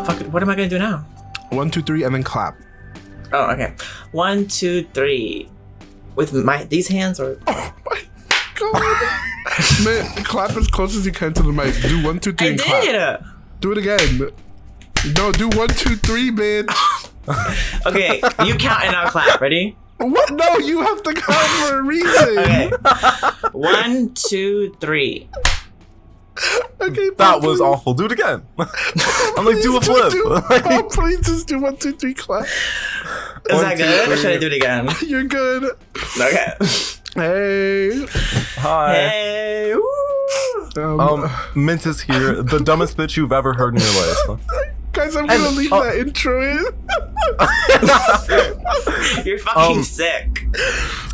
fuck it. What am I gonna do now? 1, 2, 3, and then clap. Oh, okay. 1, 2, 3. With these hands or? Oh my god! Man, clap as close as you can to the mic. Do 1, 2, 3, and clap. I did. Do it again. No, do 1, 2, 3, bitch. Okay, you count and I'll clap. Ready? What? No, you have to count for a reason. Okay. 1, 2, 3. Okay, that was awful. Do it again. I'm like, do a flip. Oh, please just do 1, 2, 3, clap. Is that good? Or should I do it again? You're good. Okay. Hey. Hi. Hey. Woo. Mint is here, the dumbest bitch you've ever heard in your life. Guys, I'm gonna leave that intro in. You're fucking sick.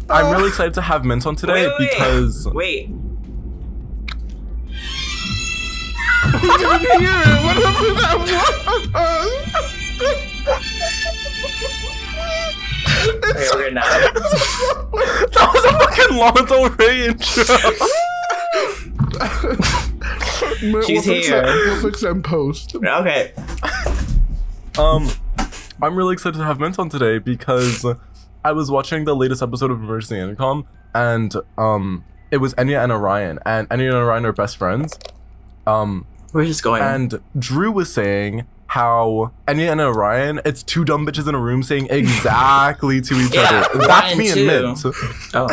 I'm really excited to have Mint on today because... Wait. We didn't hear it. What happened to that one? Okay, we're good now. That was a fucking Lana Del Rey intro. She's here. We'll fix that in post. Okay. I'm really excited to have Mint on today because I was watching the latest episode of Emergency Intercom, and it was Enya and Orion, and Enya and Orion are best friends. We're just going. And Drew was saying how Enya and Orion, it's two dumb bitches in a room saying exactly to each other. That's me and Mint. Oh.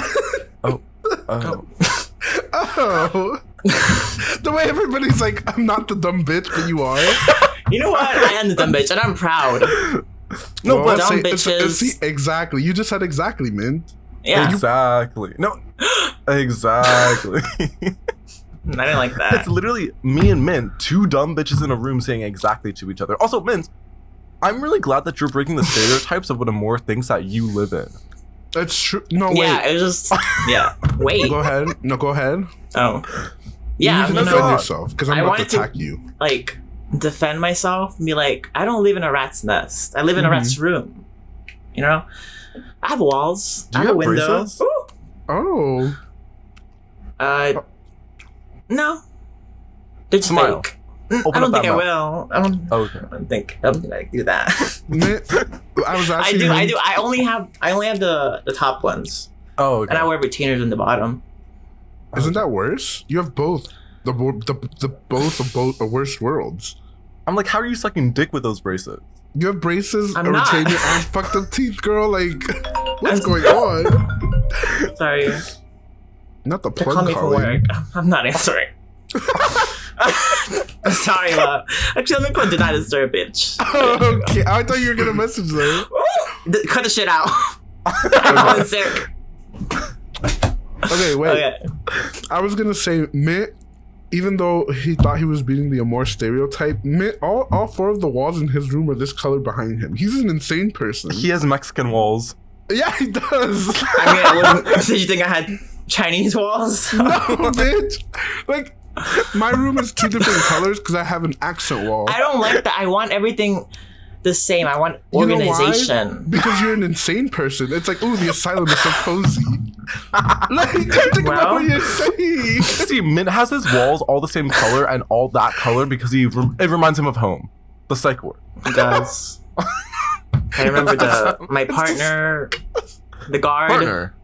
The way everybody's like, I'm not the dumb bitch, but you are. You know what? I am the dumb bitch, and I'm proud. No, well, but dumb bitches. See, exactly. You just said exactly, Mint. Yeah. Exactly. No. Exactly. I didn't like that. It's literally me and Mint, two dumb bitches in a room saying exactly to each other. Also, Mint, I'm really glad that you're breaking the stereotypes of what Amore thinks that you live in. That's true. No, wait. Yeah, it was just... Yeah. Wait. Go ahead. No, go ahead. Oh. Yeah, you can defend yourself, because I'm about to attack you. Like, defend myself and be like, I don't live in a rat's nest. I live in a rat's room. You know? I have walls. Do you have braces? Oh. No. They're just Smile. fake. I don't think I will. I don't think I do that. I was asking. I do. I only have the top ones. Oh, okay. And I wear retainers in the bottom. Isn't that worse? You have both. The both of the worst worlds. I'm like, how are you sucking dick with those braces? You have braces, I'm a not. retainer, and fucked up teeth, girl. Like, what's going on? Sorry. Not the They're calling plug me for work. I'm not answering. I'm sorry, love. Actually, let me put deny disturb, bitch. Okay, I thought you were gonna message them. Cut the shit out. I'm sick. Okay, wait. Okay. I was gonna say, Mitt, even though he thought he was beating the Amore stereotype, Mitt, all four of the walls in his room are this color behind him. He's an insane person. He has Mexican walls. Yeah, he does. I mean, I wouldn't. Did you think I had Chinese walls? No, bitch. Like, my room is two different colors because I have an accent wall. I don't like that. I want everything the same. I want organization. You know why? Because you're an insane person. It's like, ooh, the asylum is so cozy. Like, think about what you're saying. See, Mint has his walls all the same color and all that color because it reminds him of home. The psych ward. It does. I remember my partner, the guard. Partner?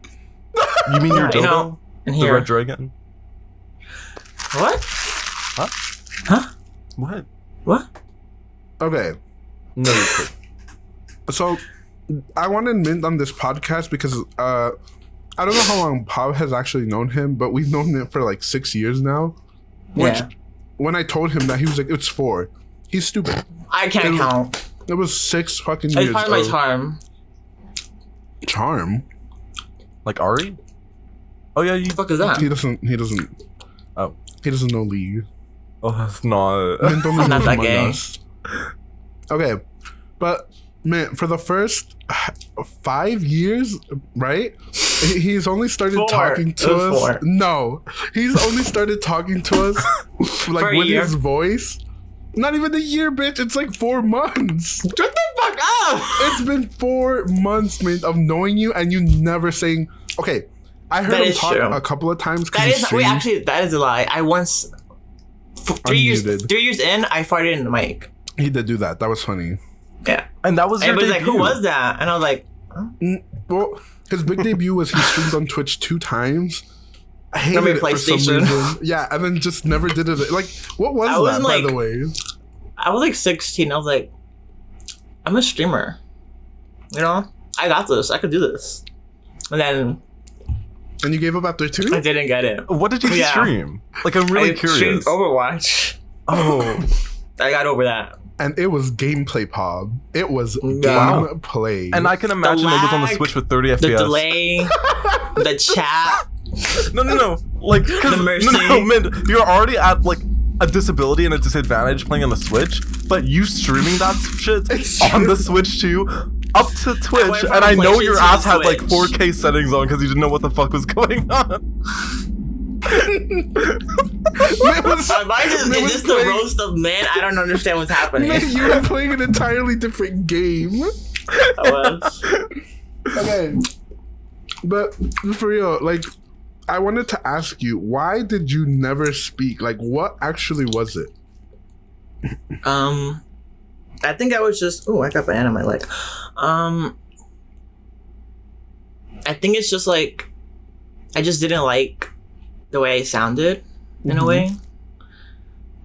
You mean your dildo? You know, in the here. red dragon? What? Huh? What? What? Okay. No, you could. So, I wanted Mint on this podcast because I don't know how long Pav has actually known him, but we've known him for like 6 years now. Which, when I told him that, he was like, it's 4. He's stupid. I can't count. It was 6 fucking years. It's part of my charm. Charm? Like Ari? Oh yeah, What the fuck is that? He doesn't. Oh. He doesn't know League. Oh, that's not... Mint only I'm not knows that Among gay. Us. Okay. But, man, for the first 5 years, right? He's only started 4. talking to It was us. 4. No. He's only started talking to us like For a with year. his voice. Not even a year, bitch. It's like 4 months. Shut the fuck up! It's been 4 months, man, of knowing you and you never saying, okay, I heard That him is talk true. a couple of times. That is wait. Actually, that is a lie. I once 3 years. Unmuted. 3 years in, I farted in the mic. He did do that. That was funny. Yeah. And that was your Everybody's like, debut. who was that? And I was like, Well, his big debut was he streamed on Twitch 2 times. I hated Remember it for some PlayStation? reason. Yeah, and then just never did it. Like, what was I wasn't that, by like- the way? I was like 16. I was like, I'm a streamer. You know? I got this. I could do this. And then And you gave up after 2? I didn't get it. What did you Yeah. stream? Like, I'm really I streamed curious. Overwatch. Oh. I got over that. And it was gameplay, Pop. It was Wow. gameplay. And I can imagine it was on the lag, Switch with 30 The FPS. delay, the chat. No. Like, cause, The mercy. no, man, you're already at, like, a disability and a disadvantage playing on the Switch, but you streaming that shit It's on true. the Switch too, up to Twitch, went from and I know PlayStation your to ass had, like, Switch. 4K settings on because you didn't know what the fuck was going on. It was- Am I just, it is was this the playing- roast of men? I don't understand what's happening. Man, you were playing an entirely different game. I was. Okay. But for real, like, I wanted to ask you, why did you never speak? Like, what actually was it? I think I was just. Oh, I got banana on my leg. I think it's just like I just didn't like the way I sounded in a way.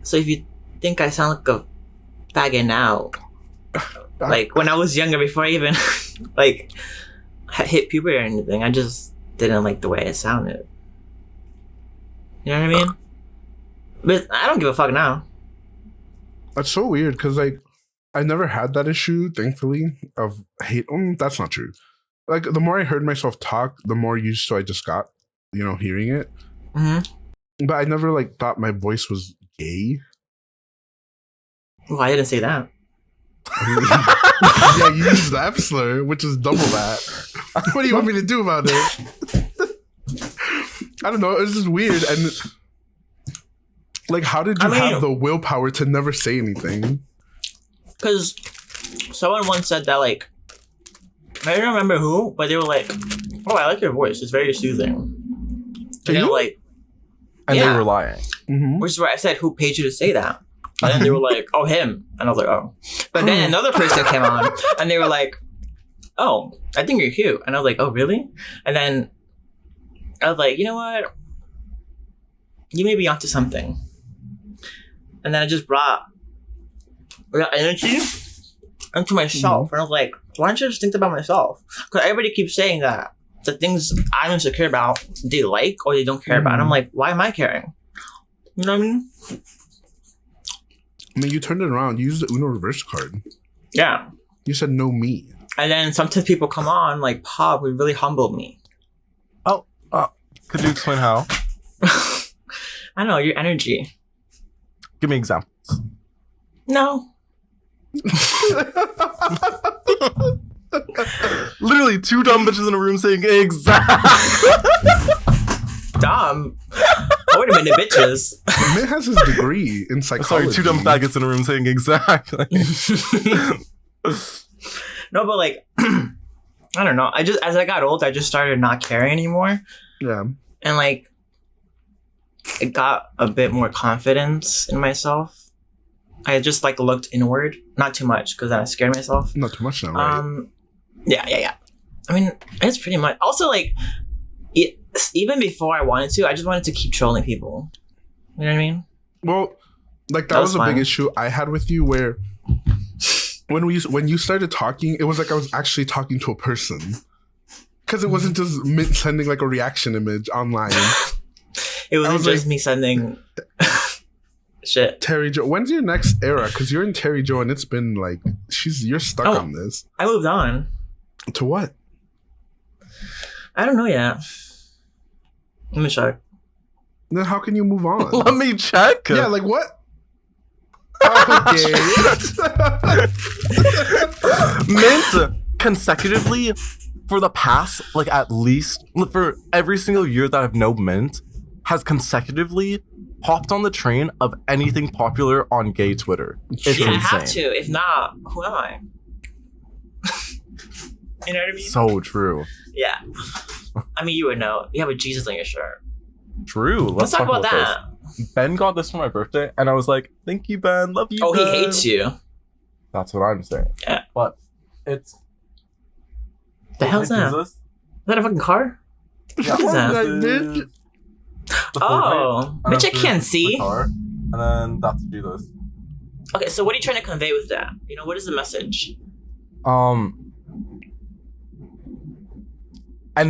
So if you think I sound like a faggot now, like when I was younger, before I even like hit puberty or anything, I just didn't like the way I sounded. You know what I mean? But I don't give a fuck now. That's so weird because, like, I never had that issue, thankfully, of hate. That's not true. Like, the more I heard myself talk, the more used to I just got, hearing it. Mm-hmm. But I never, like, thought my voice was gay. Well, I didn't say that. Yeah, you used the F slur, which is double that. What do you want me to do about it? I don't know. It was just weird. And, like, how did you have the willpower to never say anything? Because someone once said that, like, I don't remember who, but they were like, "Oh, I like your voice. It's very soothing." And they were like, And Yeah. they were lying. Mm-hmm. which is why I said, "Who paid you to say that?" And then they were like, "Oh, him." And I was like, "Oh." But then another person came on, and they were like, "Oh, I think you're cute." And I was like, "Oh, really?" And then I was like, "You know what? You may be onto something." And then I just brought that energy into myself, and I was like, "Why don't you just think about myself?" Because everybody keeps saying that the things I'm insecure about, they like or they don't care about. And I'm like, why am I caring? You know what I mean? I mean, you turned it around. You used the Uno reverse card. Yeah. You said no me. And then sometimes people come on like, Pop, who really humbled me. Oh, could you explain how? I don't know, your energy. Give me examples. No. Literally, 2 dumb bitches in a room saying exactly. Dumb. Wait a minute, bitches. Mitt has his degree in psychology. Sorry, 2 dumb faggots in a room saying exactly. No, but like, I don't know. As I got older, I just started not caring anymore. Yeah. And like, it got a bit more confidence in myself. I just like looked inward, not too much, because then I scared myself. Not too much now, right? Yeah. I mean, it's pretty much. Also, like, even before I wanted to, I just wanted to keep trolling people. You know what I mean? Well, like that was a fine. big issue I had with you, where when you started talking, it was like I was actually talking to a person, because it wasn't just Mint sending like a reaction image online. It wasn't was just like- me sending shit. Terry Jo, when's your next era? Because you're in Terry Jo, and it's been like you're stuck Oh. on this. I moved on. To what? I don't know yet. Let me check. Then how can you move on? Let me check. Yeah, like what? Okay. Mint consecutively for the past, like, at least for every single year that I've known Mint has consecutively hopped on the train of anything popular on gay Twitter. It's Yeah, I insane. have to. If not, who am I? You know what I mean? So true. Yeah. I mean, you would know. You have a Jesus on your shirt. True. Let's talk about that. this. Ben got this for my birthday, and I was like, "Thank you, Ben. Love you." Oh, he Ben." hates you. That's what I'm saying. Yeah. But it's... The hell's that? Is this? Is that a fucking car? Yeah. What is that? Like, The Oh, Fortnite, which I and then can't the see. car, and then that's to do this. Okay, so what are you trying to convey with that? You know, what is the message? And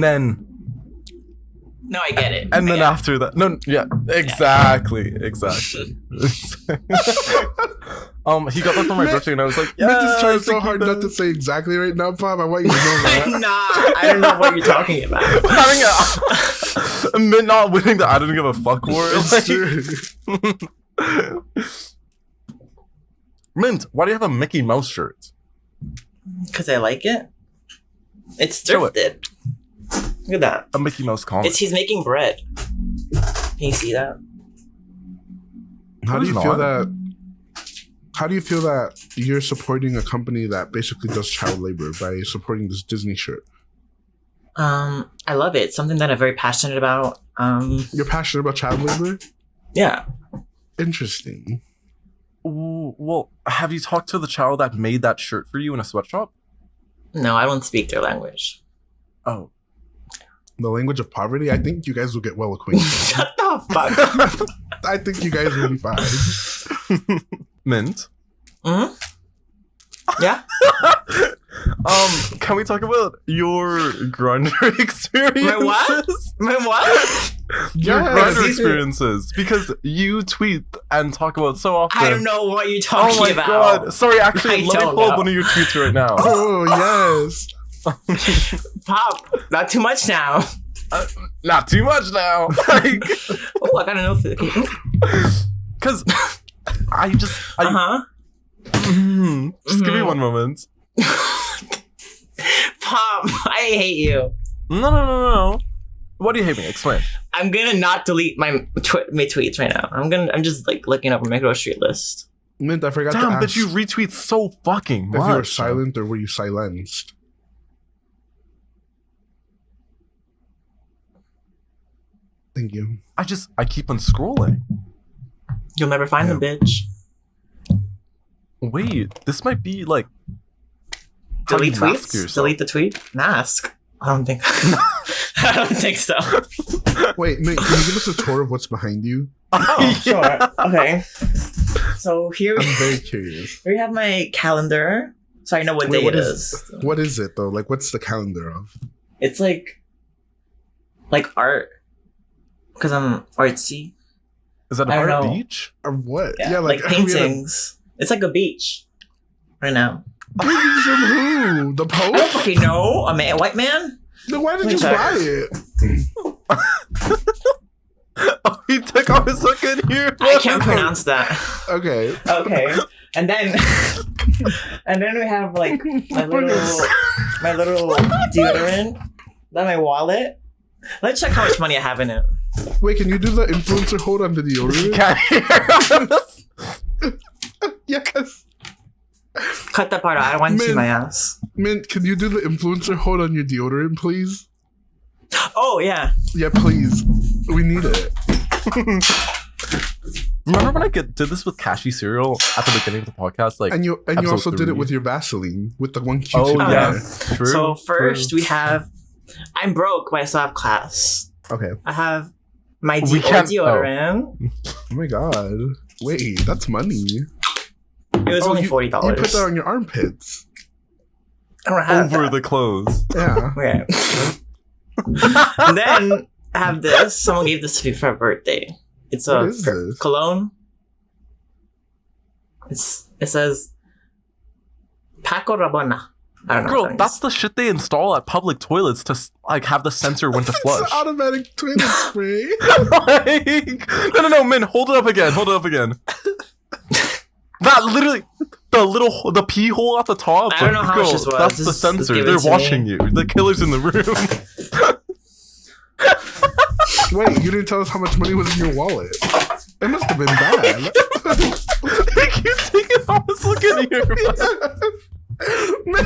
then... No, I get it. And then Yeah. after that... No, yeah, exactly. He got that for my birthday, and I was like, Mint yeah, is trying so hard not to say exactly right now, Pop. I want you to know that. Nah, I don't know what you're talking about. Having a Mint not winning the I don't give a fuck war. It's true. Mint, why do you have a Mickey Mouse shirt? Because I like it. It's Show it. thrifted. Look at that. A Mickey Mouse comic. He's making bread. Can you see that? How do you Who's feel not? that? How do you feel that you're supporting a company that basically does child labor by supporting this Disney shirt? I love it. It's something that I'm very passionate about. You're passionate about child labor? Yeah. Interesting. Ooh, well, have you talked to the child that made that shirt for you in a sweatshop? No, I don't speak their language. Oh. The language of poverty? I think you guys will get well acquainted. Shut the fuck. I think you guys will be fine. Mint? Hmm? Yeah? Can we talk about your Grindr experiences? My what? My what? Your Yes. Grindr These are- experiences. Because you tweet and talk about so often. I don't know what you're talking Oh my about. god. Sorry, actually, I let me don't pull up know. one of your tweets right now. Oh, yes. Pop, not too much now. Not too much now. Like, Oh, I gotta know. because I Uh-huh. just give me one moment. Pop, I hate you. No. What do you hate me? Explain. I'm gonna not delete my tweets right now. I'm just like looking up my grocery list. Mint, I forgot to Damn, ask but you retweet so fucking if much. you were silent or were you silenced? Thank you. I keep on scrolling. You'll never find them, bitch. Wait, this might be like how Delete you mask tweets? yourself. Delete the tweet? Mask? I don't think. I don't think so. Wait, Mint, can you give us a tour of what's behind you? Oh, sure. Okay. So here I'm very curious. we have my calendar, so I know what Wait, day what it is- is. What is it though? Like, what's the calendar of? It's like art, because I'm artsy. Is that a I don't art know. beach? Or what? Yeah, like we had a- paintings. It's like a beach right now. Paintings from who? The I don't Pope? fucking know. A white man? Then why did Let you me check. buy it? Oh, he took off his fucking ear. I can't pronounce that. Okay. Okay. And then we have like my little deodorant. Then my wallet. Let's check how much money I have in it. Wait, can you do the influencer hold on to the deodorant? Can't hear. Yes. Cut that part out. I don't want to see Man. my ass. Mint, can you do the influencer hold on your deodorant, please? Oh yeah. Yeah, please. We need it. Remember when I did this with cashew cereal at the beginning of the podcast? Like, And you episode also did it 3? with your Vaseline with the one cute. Oh Oh, yeah, yeah. true. So first true. we have. I'm broke, but I still have class. Okay. I have my We can't- deodorant. Oh my god. Wait, that's money. It was only you $40. put that on your armpits. I don't have Over that. the clothes. Yeah. Okay. And then I have this. Someone gave this to me for my birthday. It's What a is this? cologne. It says Paco Rabanne. I don't know. Girl, what that that's the shit they install at public toilets to like have the sensor when to It's flush. an automatic toilet spray. Like, no, Min, hold it up again. That literally, the pee hole at the top. I don't know how much girl, this was. That's the Just sensor. give it They're to watching me. you. The killer's in the room. Wait, you didn't tell us how much money was in your wallet. It must have been bad. I keep thinking I was looking at you. Man,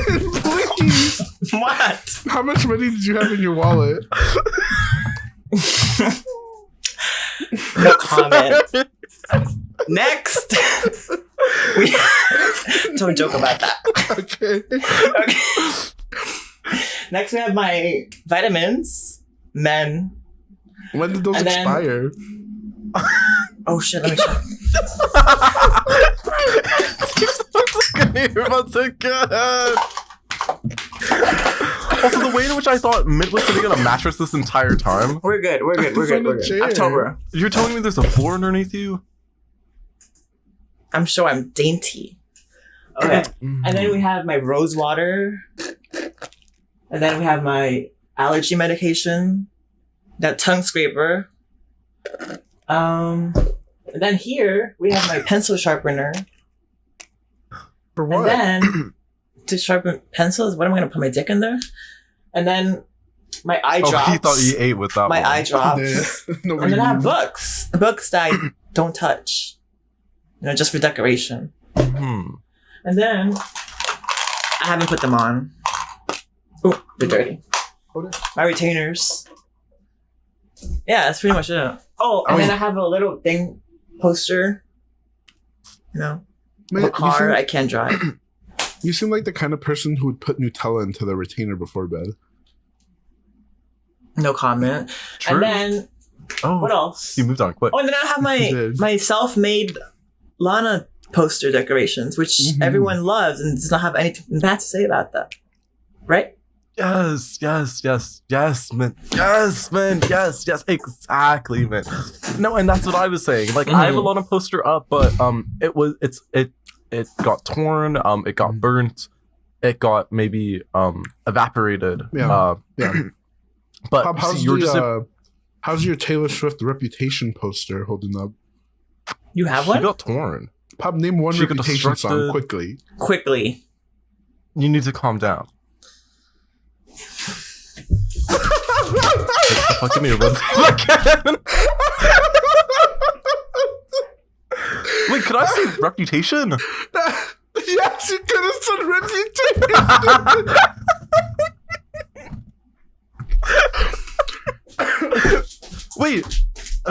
please. What? How much money did you have in your wallet? No comment. Next. Don't joke about that. Okay. Okay. Next, we have my vitamins, men. When did those And then- expire? Oh shit! Let me check. You're about to get. Also, the way in which I thought Mint was sitting on a mattress this entire time. We're good. We're good. We're It's good. on a We're good. chair. October. You're telling me there's a floor underneath you? I'm sure I'm dainty. Okay. And then we have my rose water. And then we have my allergy medication. That tongue scraper. And then here we have my pencil sharpener. For what? And then to sharpen pencils, what am I gonna put my dick in there? And then my eye drops. Oh, he thought you ate with that my one. eye drops. Yeah. And Nobody then I have used. books that I don't touch. You know, just for decoration. Hmm. And then I haven't put them on. Oh, they're dirty. Hold it. My retainers. Yeah, that's pretty much it. Oh, and then I have a little thing poster. You know, Man, of a car I can't drive. you seem like the kind of person who would put Nutella into the retainer before bed. No comment. True. And then Oh, what else? you moved on quick. Oh, and then I have You did. my self-made Lana poster decorations, which Mhm. everyone loves and does not have anything bad to say about that. Right? Yes, man. Yes, exactly, man. No, and that's what I was saying. Like, I have a Lana poster up, but it got torn, it got burnt, it got maybe evaporated. Yeah. Yeah. But Pop, see, you're just how's your Taylor Swift Reputation poster holding up? You have she one? got torn. Pop, name one She got Reputation song destructed. quickly. Quickly. You need to calm down. Take the fucking earbuds again. Wait, could I say Reputation? Yes, you could have said Reputation. Wait,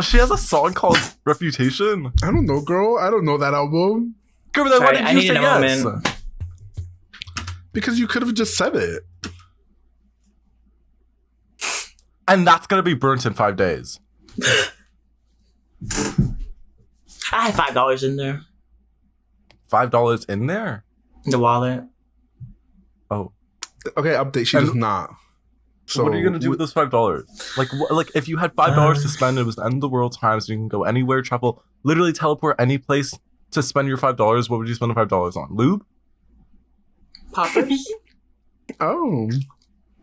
she has a song called Reputation? I don't know, girl. I don't know that album. Girl, then why Sorry, did I you need say a yes? moment. Because you could have just said it. And that's gonna be burnt in 5 days. I had $5 in there. $5 in there? In the wallet. Oh. Okay, update. She And- does not. So what are you gonna do with those $5? Like, like if you had $5 to spend, it was the end of the world time, so you can go anywhere, travel, literally teleport any place to spend your $5. What would you spend the $5 on? Lube? Poppers? Oh,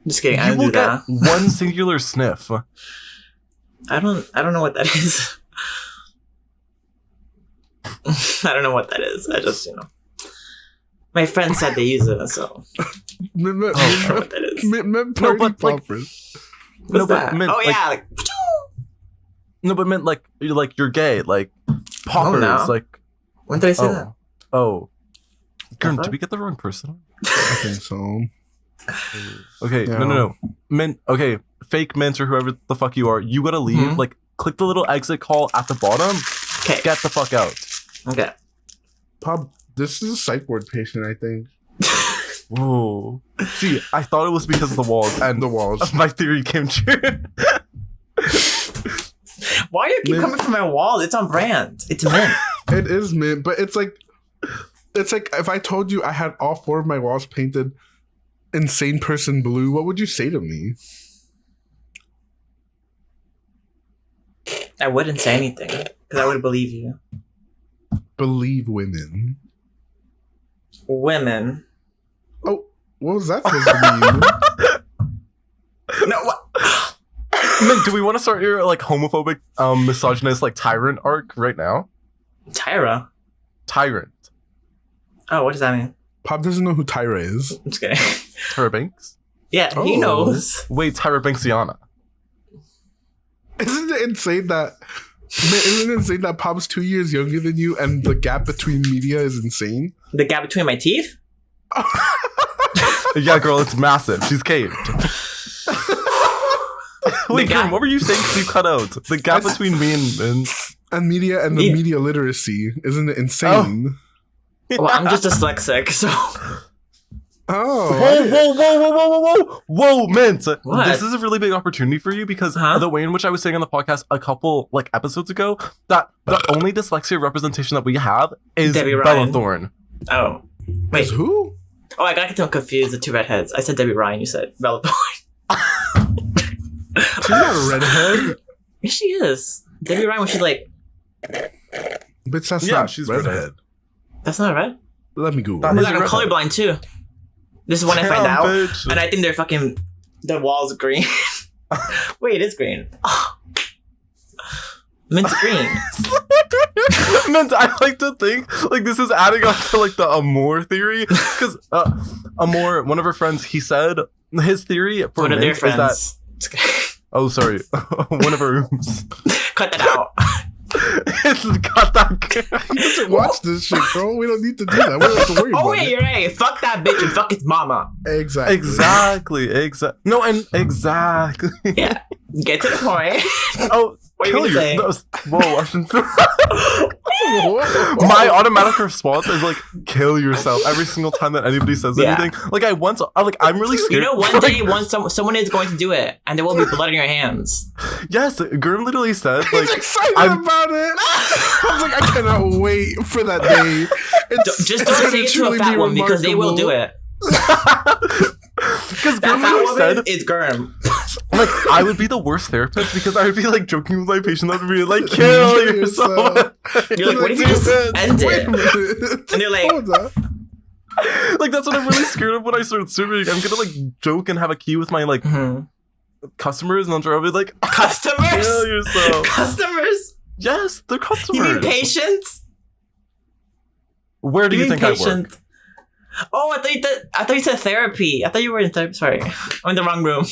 Just kidding. I You don't will do get that. one singular sniff. I don't know what that is. I don't know what that is. I just, you know. My friend said they use it, so I don't know what that is. party but, like, poppers. What's but that? mint, Oh like- yeah, like No, but meant like you're gay, like poppers, no. like when did I say that? oh. Gurn, Uh-huh. did we get the wrong person? I think so. Okay, Yeah. no. Mint, okay, fake mint or whoever the fuck you are, you gotta leave. Mhm. Like, click the little exit call at the bottom. Okay. Get the fuck out. Okay. Pop, this is a psych ward patient, I think. Whoa. See, I thought it was because of the walls, and The walls. my theory came true. Why do you keep Mint. coming from my wall? It's on brand. It's mint. It is mint, but it's like if I told you I had all 4 of my walls painted insane person blue, what would you say to me? I wouldn't say anything because I would believe you. Believe women. Women. Oh, what was that supposed to mean? No. What? Mint, do we want to start your like homophobic, misogynist, like tyrant arc right now? Tyra. Tyrant. Oh, what does that mean? Pop doesn't know who Tyra is. I'm just kidding. Tyra Banks? Yeah, he Oh. knows. Wait, Tyra Banksiana. Isn't it insane that Pop's 2 years younger than you and the gap between media is insane? The gap between my teeth? Yeah, girl, it's massive. She's caved. Wait, gap- Gurn, what were you saying? You cut out the gap That's- between me and And media and the Yeah. media literacy. Isn't it insane? Well, I'm just dyslexic, so. Oh. Whoa, Mint. What? This is a really big opportunity for you because the way in which I was saying on the podcast a couple episodes ago that the only dyslexia representation that we have is Debbie Bella Ryan. Thorne. Oh. Wait. Is who? Oh, I got confused. The two redheads. I said Debbie Ryan. You said Bella Thorne. She's not a redhead. Yes, she is. Debbie Ryan. Was she like? Bitch, that's Yeah, not she's redhead. That's not right. Let me Google. That Oh my is god, I'm redhead. colorblind too. This is when I find Damn, out, bitch. and I think the wall's green. Wait, it is green. Oh. Mint's green. Mint, I like to think this is adding up to the Amore theory because Amore, one of her friends, he said his theory for One of their Mint is that. friends. Oh, sorry, one of her rooms. Cut that out. It's got that. He doesn't watch this shit, bro. We don't need to do that. We don't have to worry Oh about wait, it. you're right. Fuck that bitch and fuck his mama. Exactly. Exactly. Yeah. Get to the point. Oh, What are you kill gonna you. say? That was- whoa, I shouldn't say. Whoa. My automatic response is kill yourself every single time that anybody says Yeah. anything. I'm really scared. You know, one day, someone is going to do it, and there will be blood in your hands. Yes, Gurm literally said He's excited I'm- about it. I was like, I cannot wait for that day. Just don't say it to a fat woman because they will do it. because That Gurm fat literally woman said is Gurm. I would be the worst therapist because I would be joking with my patient. I would be kill yourself. You're like, what if you just end Wait a it? minute. And they're like, Hold on. That's what I'm really scared of when I start serving. I'm gonna joke and have a key with my customers, and I'll be customers? kill yourself. Customers? Yes, they're customers. You mean patients? Where do you think I work? patient? Oh, I thought you said therapy. I thought you were in therapy. Sorry, I'm in the wrong room.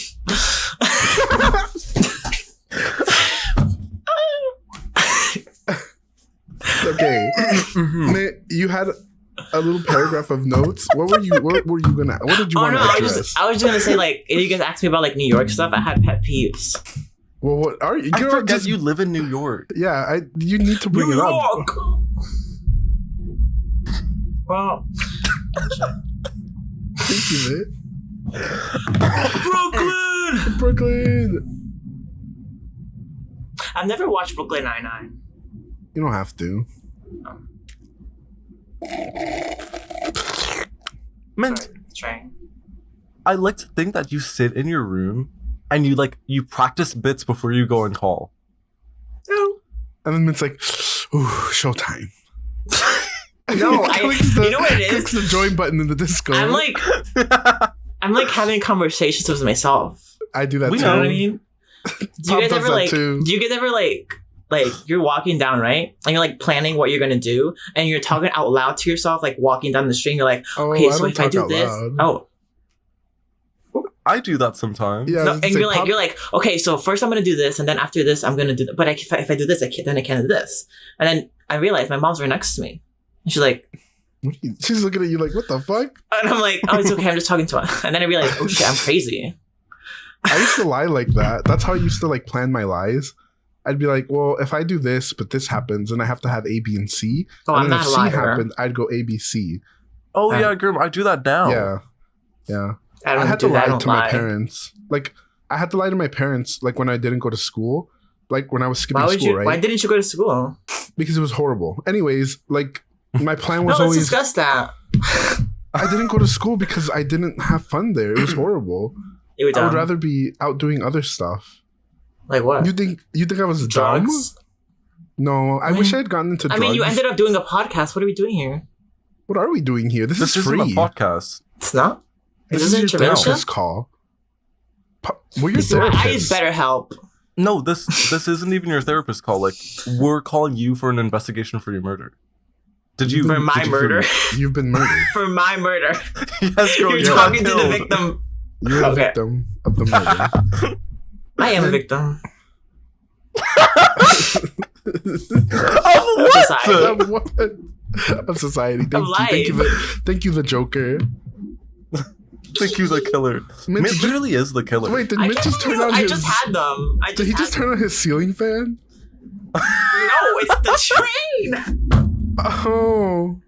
Okay. You had a little paragraph of notes. What did you want to address? I was just gonna say if you guys asked me about New York stuff, I had pet peeves. Well, what are you? I Girl, forget just- you live in New York. Yeah, you need to bring it up. Well, Thank you, Brooklyn. Brooklyn. I've never watched Brooklyn Nine-Nine. You don't have to. Mint, Trying. I like to think that you sit in your room and you practice bits before you go on call. No. And then it's ooh, showtime. No, you know what it is? Clicks the join button in the disco. I'm having conversations with myself. I do that We too. You know what I mean? Do Pop you guys does ever that too. Do you guys ever you're walking down, right? And you're planning what you're gonna do, and you're talking out loud to yourself, walking down the street. And you're like, Oh, okay, I so don't if I talk do out this, loud. I do that sometimes. Yeah, no, it's and like, you're like, okay, so first I'm gonna do this, and then after this I'm gonna do that. But if I do this, then I can't do this. And then I realized my mom's right next to me, and she's like, she's looking at you like, what the fuck? and I'm like, oh, it's okay, I'm just talking to her. And then I realized, oh shit, I'm crazy. I used to lie like that. That's how I used to plan my lies. I'd be like, well, if I do this, but this happens, and I have to have A, B, and C. Oh, and I'm then not if a C liar. happened, I'd go A, B, C. Oh yeah, Grim, I do that now. Yeah. I don't I had do to that. I lie don't to my parents. I had to lie to my parents, when I didn't go to school. When I was skipping school, right? Why didn't you go to school? Because it was horrible. Anyways, my plan was No, let's always... discuss that. I didn't go to school because I didn't have fun there. It was horrible. You were I would dumb. rather be out doing other stuff. Like what? You think I was dumb? Drugs? No, I wish I had gotten into drugs. I mean, you ended up doing a podcast. What are we doing here? What are we doing here? This This is isn't free. a podcast. It's not. This Is is it your intervention? therapist call. We're your I use therapist. BetterHelp. No, this isn't even your therapist call. We're calling you for an investigation for your murder. Did you For my did you murder? You've been murdered. For my murder. Yes, girl, You're you got talking to the killed. victim. You're the Okay. victim of the murder. I am a victim. Of what? Society. Of what? Of society. Thank Of you. Thank you. life. Thank you, the Joker. Think he's the killer. Mitch, Mitch literally is the killer. Wait, did I Mitch can't just turn believe on I his... just had them. Did he just turn on his ceiling fan? No, it's the train. Oh.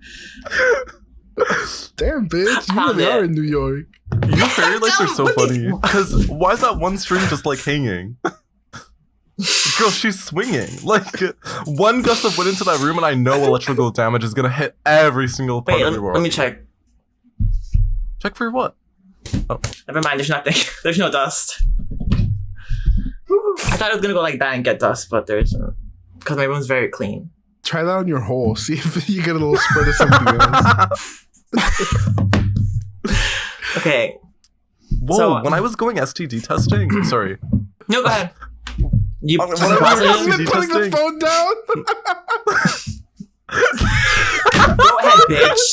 Damn, bitch. You really are in New York. Your fairy lights are so funny. Because why is that one string just like hanging? Girl, she's swinging. Like, one gust of wind into that room and I know electrical damage is gonna hit every single part of your world. Let me check. Check for what? Oh. Never mind, there's nothing. There's no dust. I thought it was gonna go like that and get dust, but there isn't. Because my room's very clean. Try that on your hole. See if you get a little spread of something else. Okay. Whoa, So, when I was going STD testing, sorry. No, go ahead. You When I was positive? STD Putting the testing, phone down. Go ahead, bitch.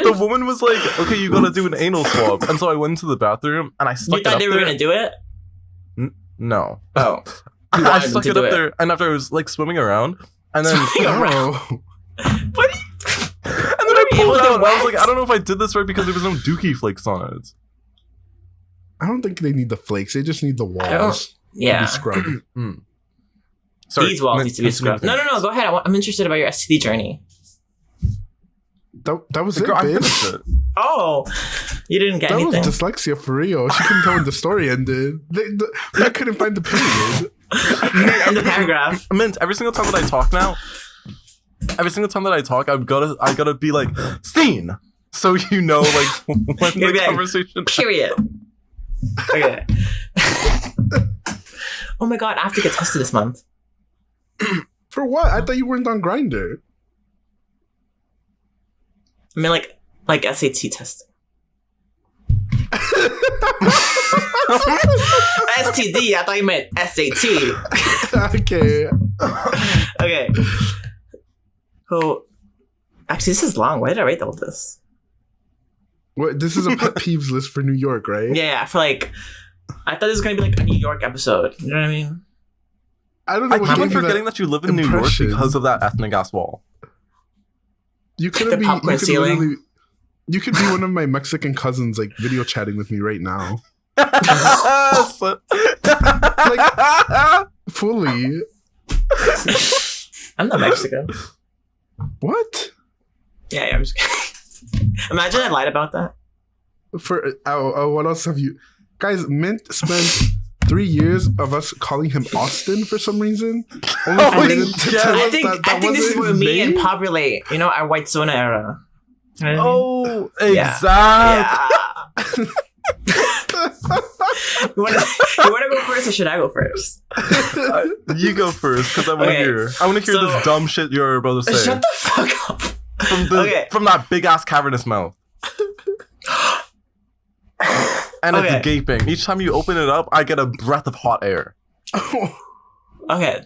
the woman was like, okay, you gotta do an anal swab. And so I went into the bathroom and I stuck You it up thought they were there. gonna do it? No. Oh. You I wanted them stuck to it do up there, and after I was like swimming around, and then Oh. What are you? and then I pulled Was it out. And I was wet? like, I don't know if I did this right because there was no dookie flakes on it. I don't think they need the flakes. They just need the walls to Yeah. be scrubbed. Sorry, These walls need to be scrubbed. No, go ahead. I'm interested about your STD journey. That was it, Girl, I bitch. finished it. Oh, you didn't get That anything. was dyslexia for real. She couldn't tell when the story ended. They couldn't find the period. End the paragraph. Mint, every single time that I talk now, I've gotta be like, scene! So you know, like, when You'll be the like, conversation... Period. Okay. Oh my god, I have to get tested this month. For what? I thought you weren't on Grindr. I mean, like SAT testing. STD, I thought you meant SAT. Okay. Okay. So, actually, this is long. Why did I write all this? What? This is a pet peeves list for New York, right? Yeah, I feel like I thought this was gonna be like a New York episode. You know what I mean? I don't know I what keep gave you forgetting that you live in New York impression. because of that ethnic ass wall. You could The be. popcorn ceiling. You could be one of my Mexican cousins, like video chatting with me right now, fully. I'm not Mexican. What? Yeah, I'm just kidding. Imagine I lied about that. For what else have you guys? Mint spent 3 years of us calling him Austin for some reason. Only for my him to God. tell I us think that this is wasn't where his me and name? Pop relate. You know, our white Sona era. You know what I mean? Oh, exactly. Yeah. You wanna go first or should I go first? You go first, because I want to Okay, hear. I want to hear so- this dumb shit you're about to say Shut the fuck up. from that big ass cavernous mouth. And Okay. it's gaping. Each time you open it up, I get a breath of hot air. Okay.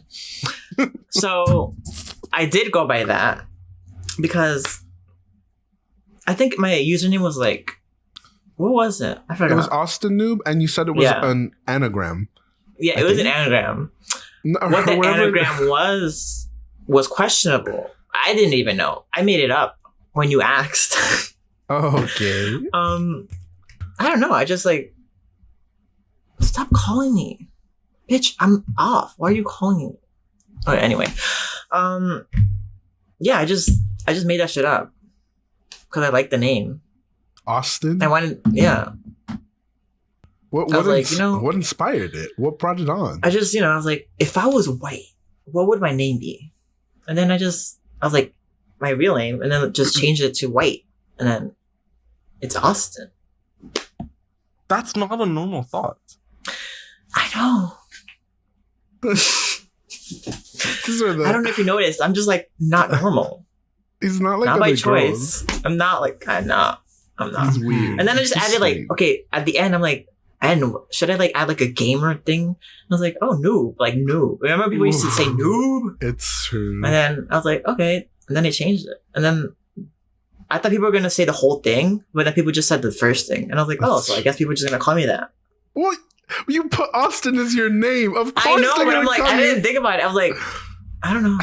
So I did go by that because I think my username was like, what was it? I forgot. It was Austin Noob, and you said it was Yeah. an anagram. Yeah, it was an anagram. What the anagram was questionable. I didn't even know. I made it up when you asked. Okay. I don't know. I just like, stop calling me, bitch. I'm off. Why are you calling me? Okay, anyway, yeah. I just made that shit up because I like the name. Austin. I wanted, yeah. What I was like, you know- what inspired it? What brought it on? I just, I was like, if I was white, what would my name be? And then I was like, my real name, and then just changed it to white, and then it's Austin. That's not a normal thought. I know. These are the- I don't know if you noticed. I'm just like not normal. He's not like Not other by girls. choice. I'm not. I'm not. He's weird. And then I just He's added like, strange. okay, at the end, I'm like, and should I like add like a gamer thing? And I was like, oh, noob, like noob. Remember people used to say noob? It's true. And then I was like, okay. And then they changed it. And then I thought people were going to say the whole thing, but then people just said the first thing. And I was like, oh, so I guess people are just going to call me that. What? You put Austin as your name. Of course I know, they're but I'm gonna like, call I you- didn't think about it. I was like, I don't know.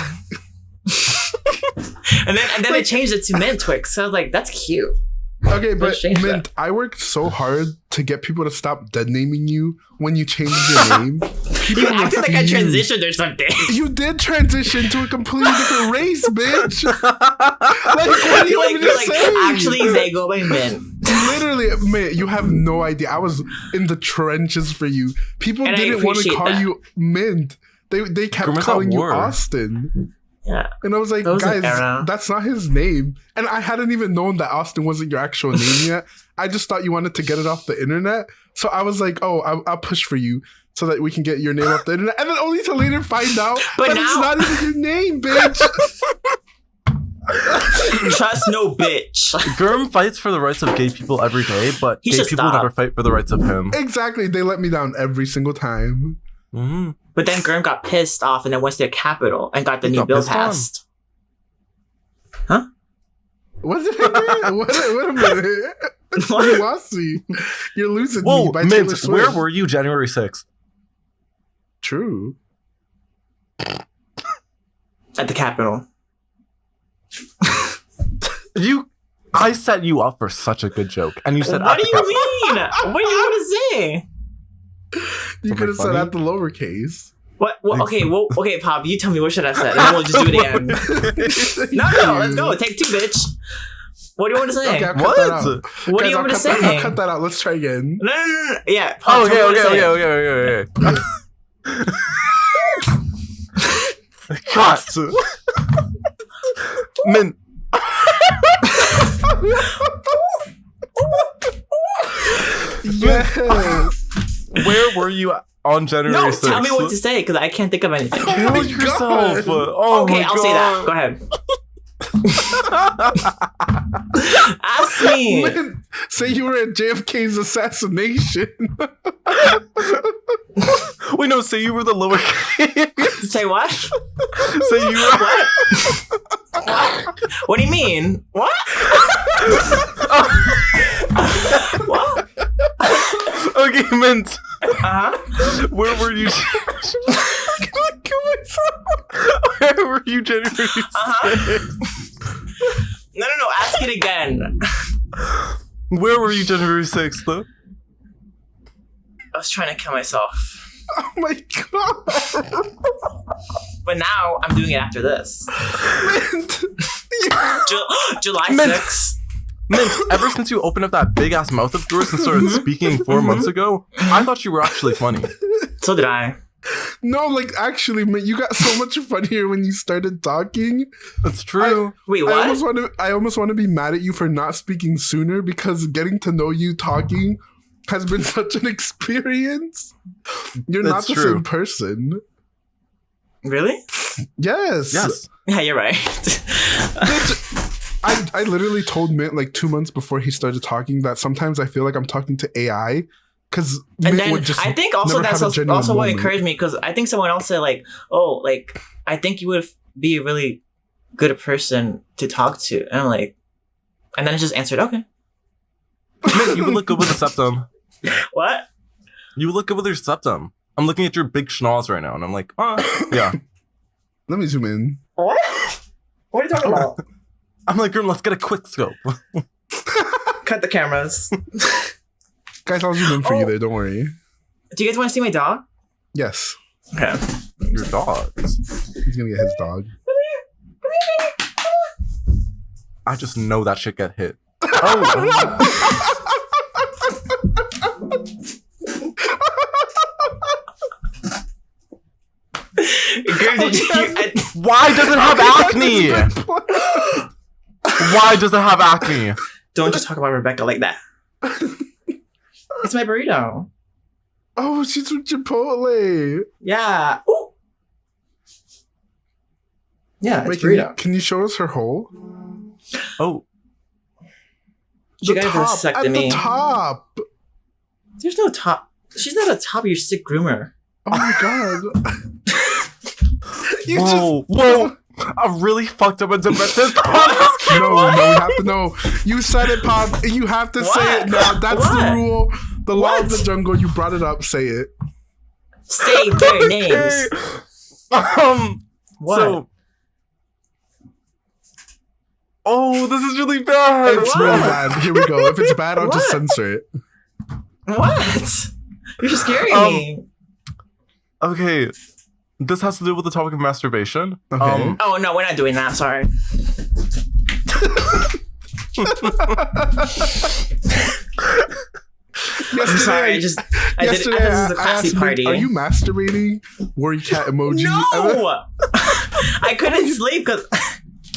and then they changed it to Mint Twix. So I was like, that's cute. Okay, but Let's change Mint, I worked so hard to get people to stop dead naming you when you changed your name. people You acted like I refuse. transitioned or something. You did transition to a completely different race, bitch. Like, what do you want me to say? Actually, they go by men. Literally, man, you have no idea. I was in the trenches for you. People And I didn't want to appreciate call that. you Mint. They kept Grimmer's calling at you war. Austin. Yeah. And I was like, That was an guys, era. that's not his name. And I hadn't even known that Austin wasn't your actual name yet. I just thought you wanted to get it off the internet. So I was like, oh, I'll push for you so that we can get your name off the internet. And then only to later find out But that now- it's not even your name, bitch. Trust no bitch. Gurm fights for the rights of gay people every day, but He gay should people stop. never fight for the rights of him. Exactly. They let me down every single time. Mm-hmm. But then Gurm got pissed off and then went to the Capitol and got the He new got bill pissed on. passed. Huh? What did I do? Wait a minute. You lost me. You're losing Whoa, me by Mint, Taylor Swift. where were you January 6th? True. At the Capitol. I set you up for such a good joke, and you said, What do you mean? What do you want to say? You could have said funny? at the lowercase. What? Okay, okay, Pop, you tell me what should I say, and then we'll just do it again. No, let's go. Take two, bitch. What do you want to say? Okay, I'll cut What? that out. What do Guys, you want me to say? I'll cut that out. Let's try again. No. Yeah. Pop, Oh, tell me what to say. okay. God. Mint. Yes. Where were you on January No, 6th? tell me what to say because I can't think of anything. Kill my yourself. God. Oh Okay, my I'll God. say that. Go ahead. Ask me. Man, say you were at JFK's assassination. Wait, no, say you were the lower case. Say what? Say you were. What do you mean? What? What? Okay, Mint. Uh-huh. Where were you? Where were you January 6th? No. Ask it again. Where were you January 6th, though? I was trying to kill myself. Oh my god. But now I'm doing it after this. July Mint. 6th. Mint, ever since you opened up that big ass mouth of yours and started speaking 4 months ago, I thought you were actually funny. So did I. No, like actually, man, you got so much funnier when you started talking. That's true. Wait, I what? almost want to be mad at you for not speaking sooner because getting to know you talking has been such an experience. You're not That's the true. same person. Really? Yes. Yes. Yeah, you're right. I literally told Mint like 2 months before he started talking that sometimes I feel like I'm talking to AI because And Mint then would just I think also never that's have a genuine also what moment. encouraged me because I think someone else said like, oh, like I think you would be a really good person to talk to, and I'm like, and then I just answered, okay. Mint, you would look good with a septum. What? You would look good with your septum. I'm looking at your big schnoz right now, and I'm like, yeah. Let me zoom in. What? What are you talking about? I'm like, Grim, let's get a quick scope. Cut the cameras. Guys, I'll zoom in for you Oh. there. Don't worry. Do you guys want to see my dog? Yes. Okay. Your dogs. He's going to get his dog. I just know that shit get hit. Oh. Grim, did you, Why does it have acne? Why does it have acne? don't just talk about Rebecca like that. It's my burrito. Oh, she's with Chipotle. Yeah. Ooh. Yeah, Wait, it's burrito. can you show us her hole? Oh, She got a at the vasectomy. top. There's no top. She's not a top. You're sick groomer. Oh my god. You whoa. I really fucked up a demented No, we have to know. You said it, Pop. You have to say it now. That's the What? rule. The law of What? the jungle. You brought it up. Say it. Say their names. What? So, oh, this is really bad. It's What? really bad. Here we go. If it's bad, I'll just What? censor it. What? You're scaring me. Okay. This has to do with the topic of masturbation. Okay. Oh no, we're not doing that. Sorry. I'm sorry. I did. I thought this was a classy asked, party. are you masturbating? Worry cat emoji. No, I couldn't sleep because.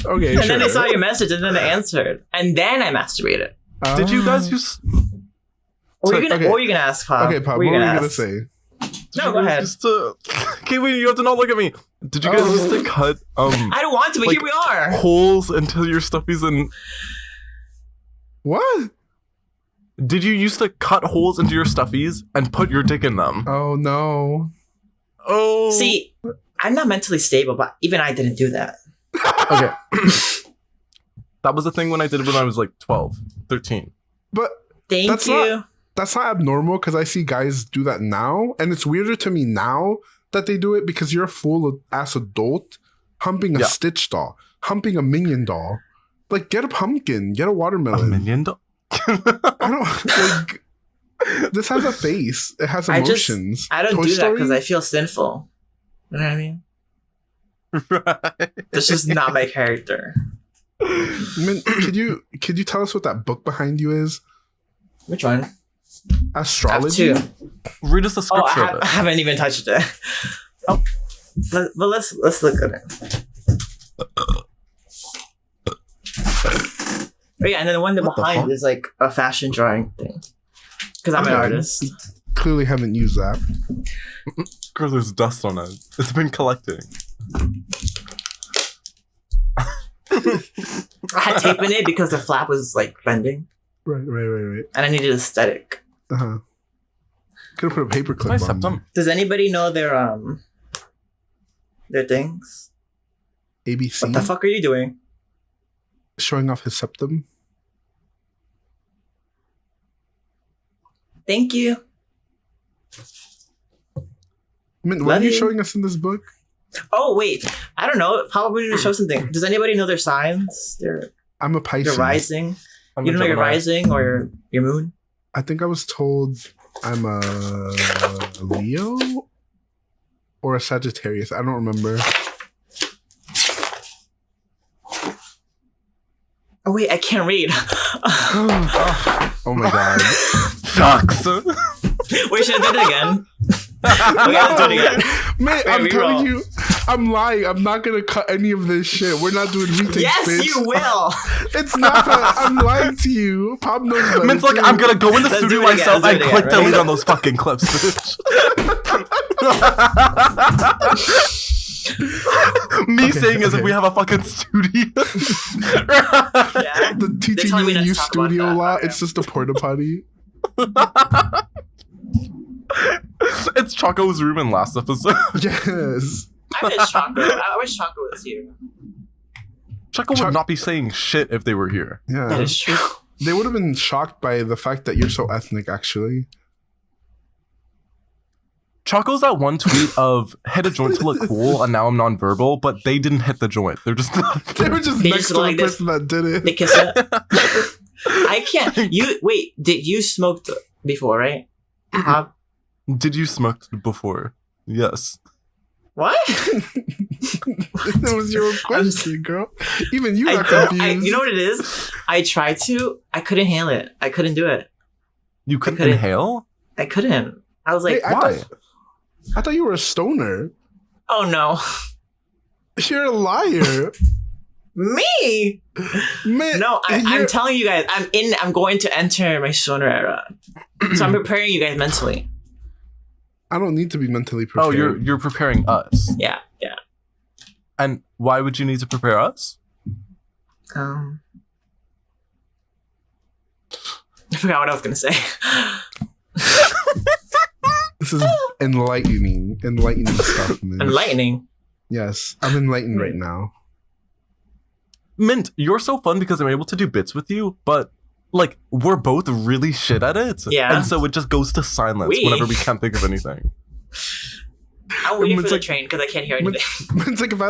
Okay, and sure. then I saw your message, and then I answered, and then I masturbated. Did you guys use? What were you gonna ask, Pop? Okay, Pop. What were you gonna say? No, go ahead. Okay, wait. You have to not look at me. Did you guys used to cut? I don't want to, but like, here we are. Holes into your stuffies and. What? Did you used to cut holes into your stuffies and put your dick in them? Oh no. Oh. See, I'm not mentally stable, but even I didn't do that. Okay. That was a thing when I did it when I was like 12, 13. But Thank you. that's not abnormal because I see guys do that now, and it's weirder to me now that they do it because you're a full ass adult humping a Stitch doll, humping a Minion doll. Like, get a pumpkin, get a watermelon. A Minion doll? I don't like. This has a face. It has emotions. I don't Toy do that Story? because I feel sinful. You know what I mean? Right. This is not my character. Man, could you tell us what that book behind you is? Which one? Astrology. I have two. Read us a Oh, scripture of I it. haven't even touched it. Oh, but let's look at it. Oh yeah, and then the one What the behind fuck? is like a fashion drawing thing. Because I'm an Okay. artist. Clearly haven't used that. Girl, there's dust on it. It's been collecting. I had tape in it because the flap was like bending, Right. and I needed aesthetic. Uh-huh. Could have put a paperclip Nice on septum. there. Does anybody know their things? ABC. What the fuck are you doing? Showing off his septum. Thank you. I mean, what Love are you you. showing us in this book? Oh wait, I don't know. Probably need to show something. Does anybody know their signs? Their I'm a Pisces. rising. I'm You a don't know your Gemini. rising or your moon? I think I was told I'm a Leo or a Sagittarius. I don't remember. Oh wait, I can't read. Oh my god. Sucks. Wait, should I do it again? Okay, let's do it again. Man, Wait, I'm reroll. telling you, I'm lying. I'm not gonna cut any of this shit. We're not doing retakes, Yes, bitch. you will. It's not. I'm lying to you. Pop knows better. It's like, I'm gonna go in the Let's studio do it again, myself let's and do it click again, delete right? on those fucking clips, bitch. Me saying as if we have a fucking studio. Yeah. the They're telling me not to TTUandU talk about studio that. lot. Okay. It's just a porta potty. It's Choco's room in last episode. Yes. I miss Choco. I wish Choco was here. Choco would not be saying shit if they were here. Yeah. That is true. They would have been shocked by the fact that you're so ethnic, actually. Choco's that one tweet of hit a joint to look cool and now I'm nonverbal, but they didn't hit the joint. They're just They were just They next just to like the this. person that did it. They kiss it. I can't. You wait. Did you smoke before, right? Did you smoke before? Yes. What? That was your question, girl. Even you I got don't. confused. You know what it is? I tried to. I couldn't handle it. I couldn't do it. You couldn't couldn't. inhale? I couldn't. I was like, Wait, Why? I thought you were a stoner. oh no, You're a liar. me? Man, No, I'm you're- telling you guys. I'm going to enter my stoner era. So I'm preparing you guys mentally. I don't need to be mentally prepared. Oh, you're preparing us. Yeah. And why would you need to prepare us? I forgot what I was gonna say. This is enlightening stuff, man. Enlightening. Yes, I'm enlightened right now. Mint, you're so fun because I'm able to do bits with you, but like we're both really shit at it. Yeah. And so it just goes to silence We. whenever we can't think of anything. I'm waiting It's for the like- train because I can't hear anything. It's like if I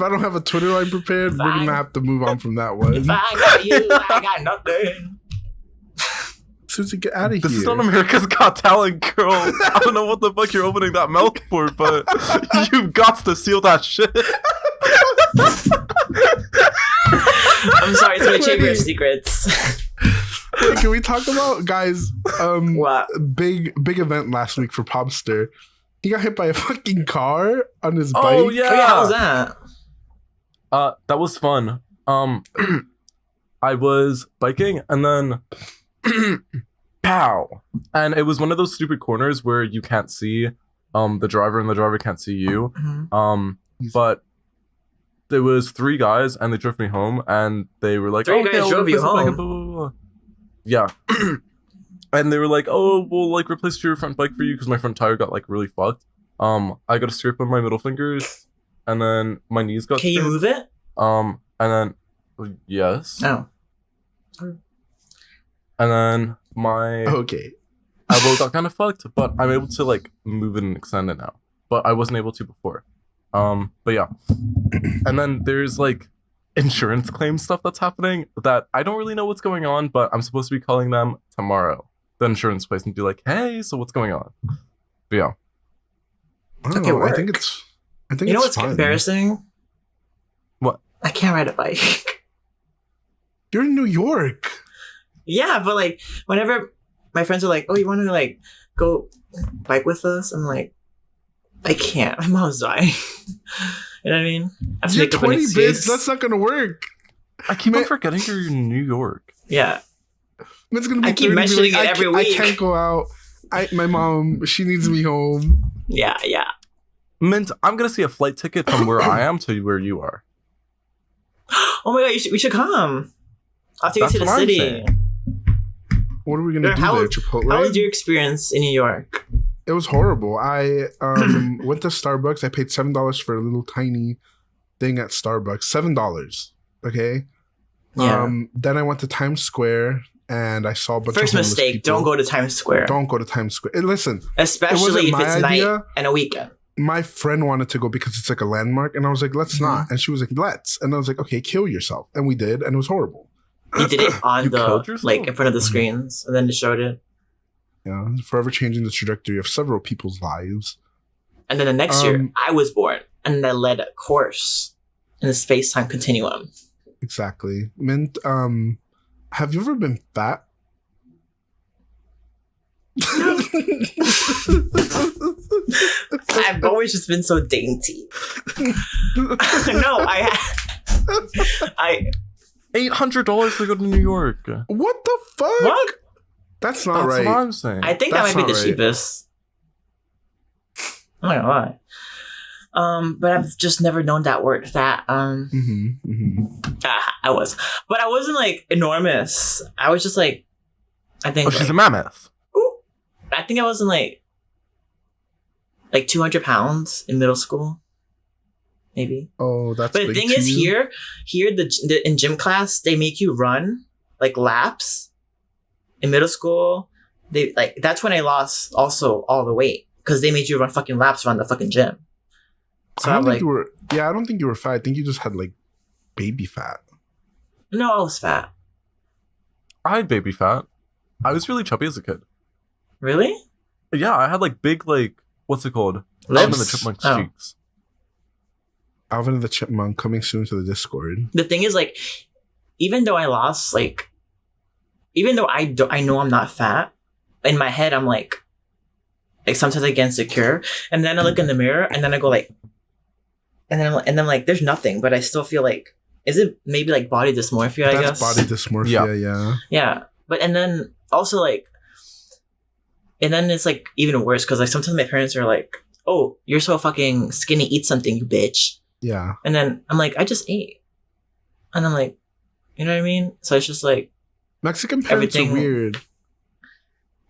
don't have a Twitter line prepared, we're gonna have to move on from that one. If I got you, I got nothing. Susie, get out of here. This is not America's Got Talent, girl. I don't know what the fuck you're opening that mouth for, but you've got to seal that shit. I'm sorry, it's my chamber of secrets. Wait, can we talk about, guys, What? big event last week for Popster. He got hit by a fucking car on his bike. Oh, yeah. Oh, yeah, how was that? That was fun. I was biking and then pow. And it was one of those stupid corners where you can't see the driver and the driver can't see you. Mm-hmm. But there was 3 guys and they drove me home and they were like, Three okay, guys I'll drove you replace the bike, home? blah, blah, blah. Yeah. And they were like, oh, we'll like replace your front bike for you because my front tire got like really fucked. I got a scrape on my middle fingers and then my knees got Can you scraped. move it? And then yes. Oh. And then my Okay. elbow got kind of fucked, but I'm able to like move it and extend it now. But I wasn't able to before. But yeah. And then there's like insurance claim stuff that's happening that I don't really know what's going on, but I'm supposed to be calling them tomorrow, the insurance place, and be like, hey, so what's going on? But yeah. I don't Okay, know. I work. think it's You know what's fine. embarrassing? What? I can't ride a bike. You're in New York. Yeah, but like whenever my friends are like, "Oh, you want to like go bike with us?" I'm like, I can't. My mom's dying. You know what I mean? I have to You're make up an 20 excuse. bits. That's not gonna work. I keep Man- on forgetting you're in New York. Yeah. It's gonna be I keep 30, be mentioning like, it every I week. can't go out. My mom, she needs me home. Yeah. Mint, I'm gonna see a flight ticket from where I am to where you are. Oh my god, we should come. I'll take you That's to the what I'm city. saying. What are we gonna do How there? was- Chipotle? How was your experience in New York? It was horrible. I went to Starbucks. I paid $7 for a little tiny thing at Starbucks. $7. Okay. Yeah. Then I went to Times Square and I saw a bunch First of homeless mistake: people. don't go to Times Square, Don't go to Times Square. And listen, especially if my it's idea. night and a weekend. My friend wanted to go because it's like a landmark, and I was like, "Let's Mm-hmm. not." And she was like, "Let's." And I was like, "Okay, kill yourself." And we did, and it was horrible. You did it on You the killed yourself? like in front of the screens, and then it showed it. Yeah, forever changing the trajectory of several people's lives. And then the next year, Um, I was born, and I led a course in the space-time continuum. Exactly. Mint, have you ever been fat? I've always just been so dainty. No, I $800 to go to New York. What the fuck? what? That's not That's right. what I'm saying. I think that That's might be not the right. cheapest. I'm not gonna lie. But I've just never known that word. That I was, but I wasn't like enormous. I was just like, I think. Oh, she's like, a mammoth. I think I was in like 200 pounds in middle school, maybe. Oh, that's. But the big thing to is, you? here, in gym class, they make you run like laps. In middle school, they like that's when I lost also all the weight because they made you run fucking laps around the fucking gym. So I don't I'm think like, you were. Yeah, I don't think you were fat. I think you just had like baby fat. no, I was fat. I had baby fat. I was really chubby as a kid. Really? Yeah, I had like big, like, what's it called? Alvin and the Lips? Chipmunk's Oh. cheeks. Alvin and the Chipmunk coming soon to the Discord. The thing is, like, even though I lost, like, even though I know I'm not fat, in my head I'm like sometimes I get insecure, and then I look in the mirror, and then I go like, and then I'm like, there's nothing, but I still feel like, is it maybe like body dysmorphia? I That's guess body dysmorphia. Yeah. Yeah, but and then also like, and then it's like even worse because like sometimes my parents are like, "Oh, you're so fucking skinny. Eat something, you bitch." Yeah. And then I'm like, I just ate, and I'm like, you know what I mean? So it's just like, Mexican parents Everything- are weird.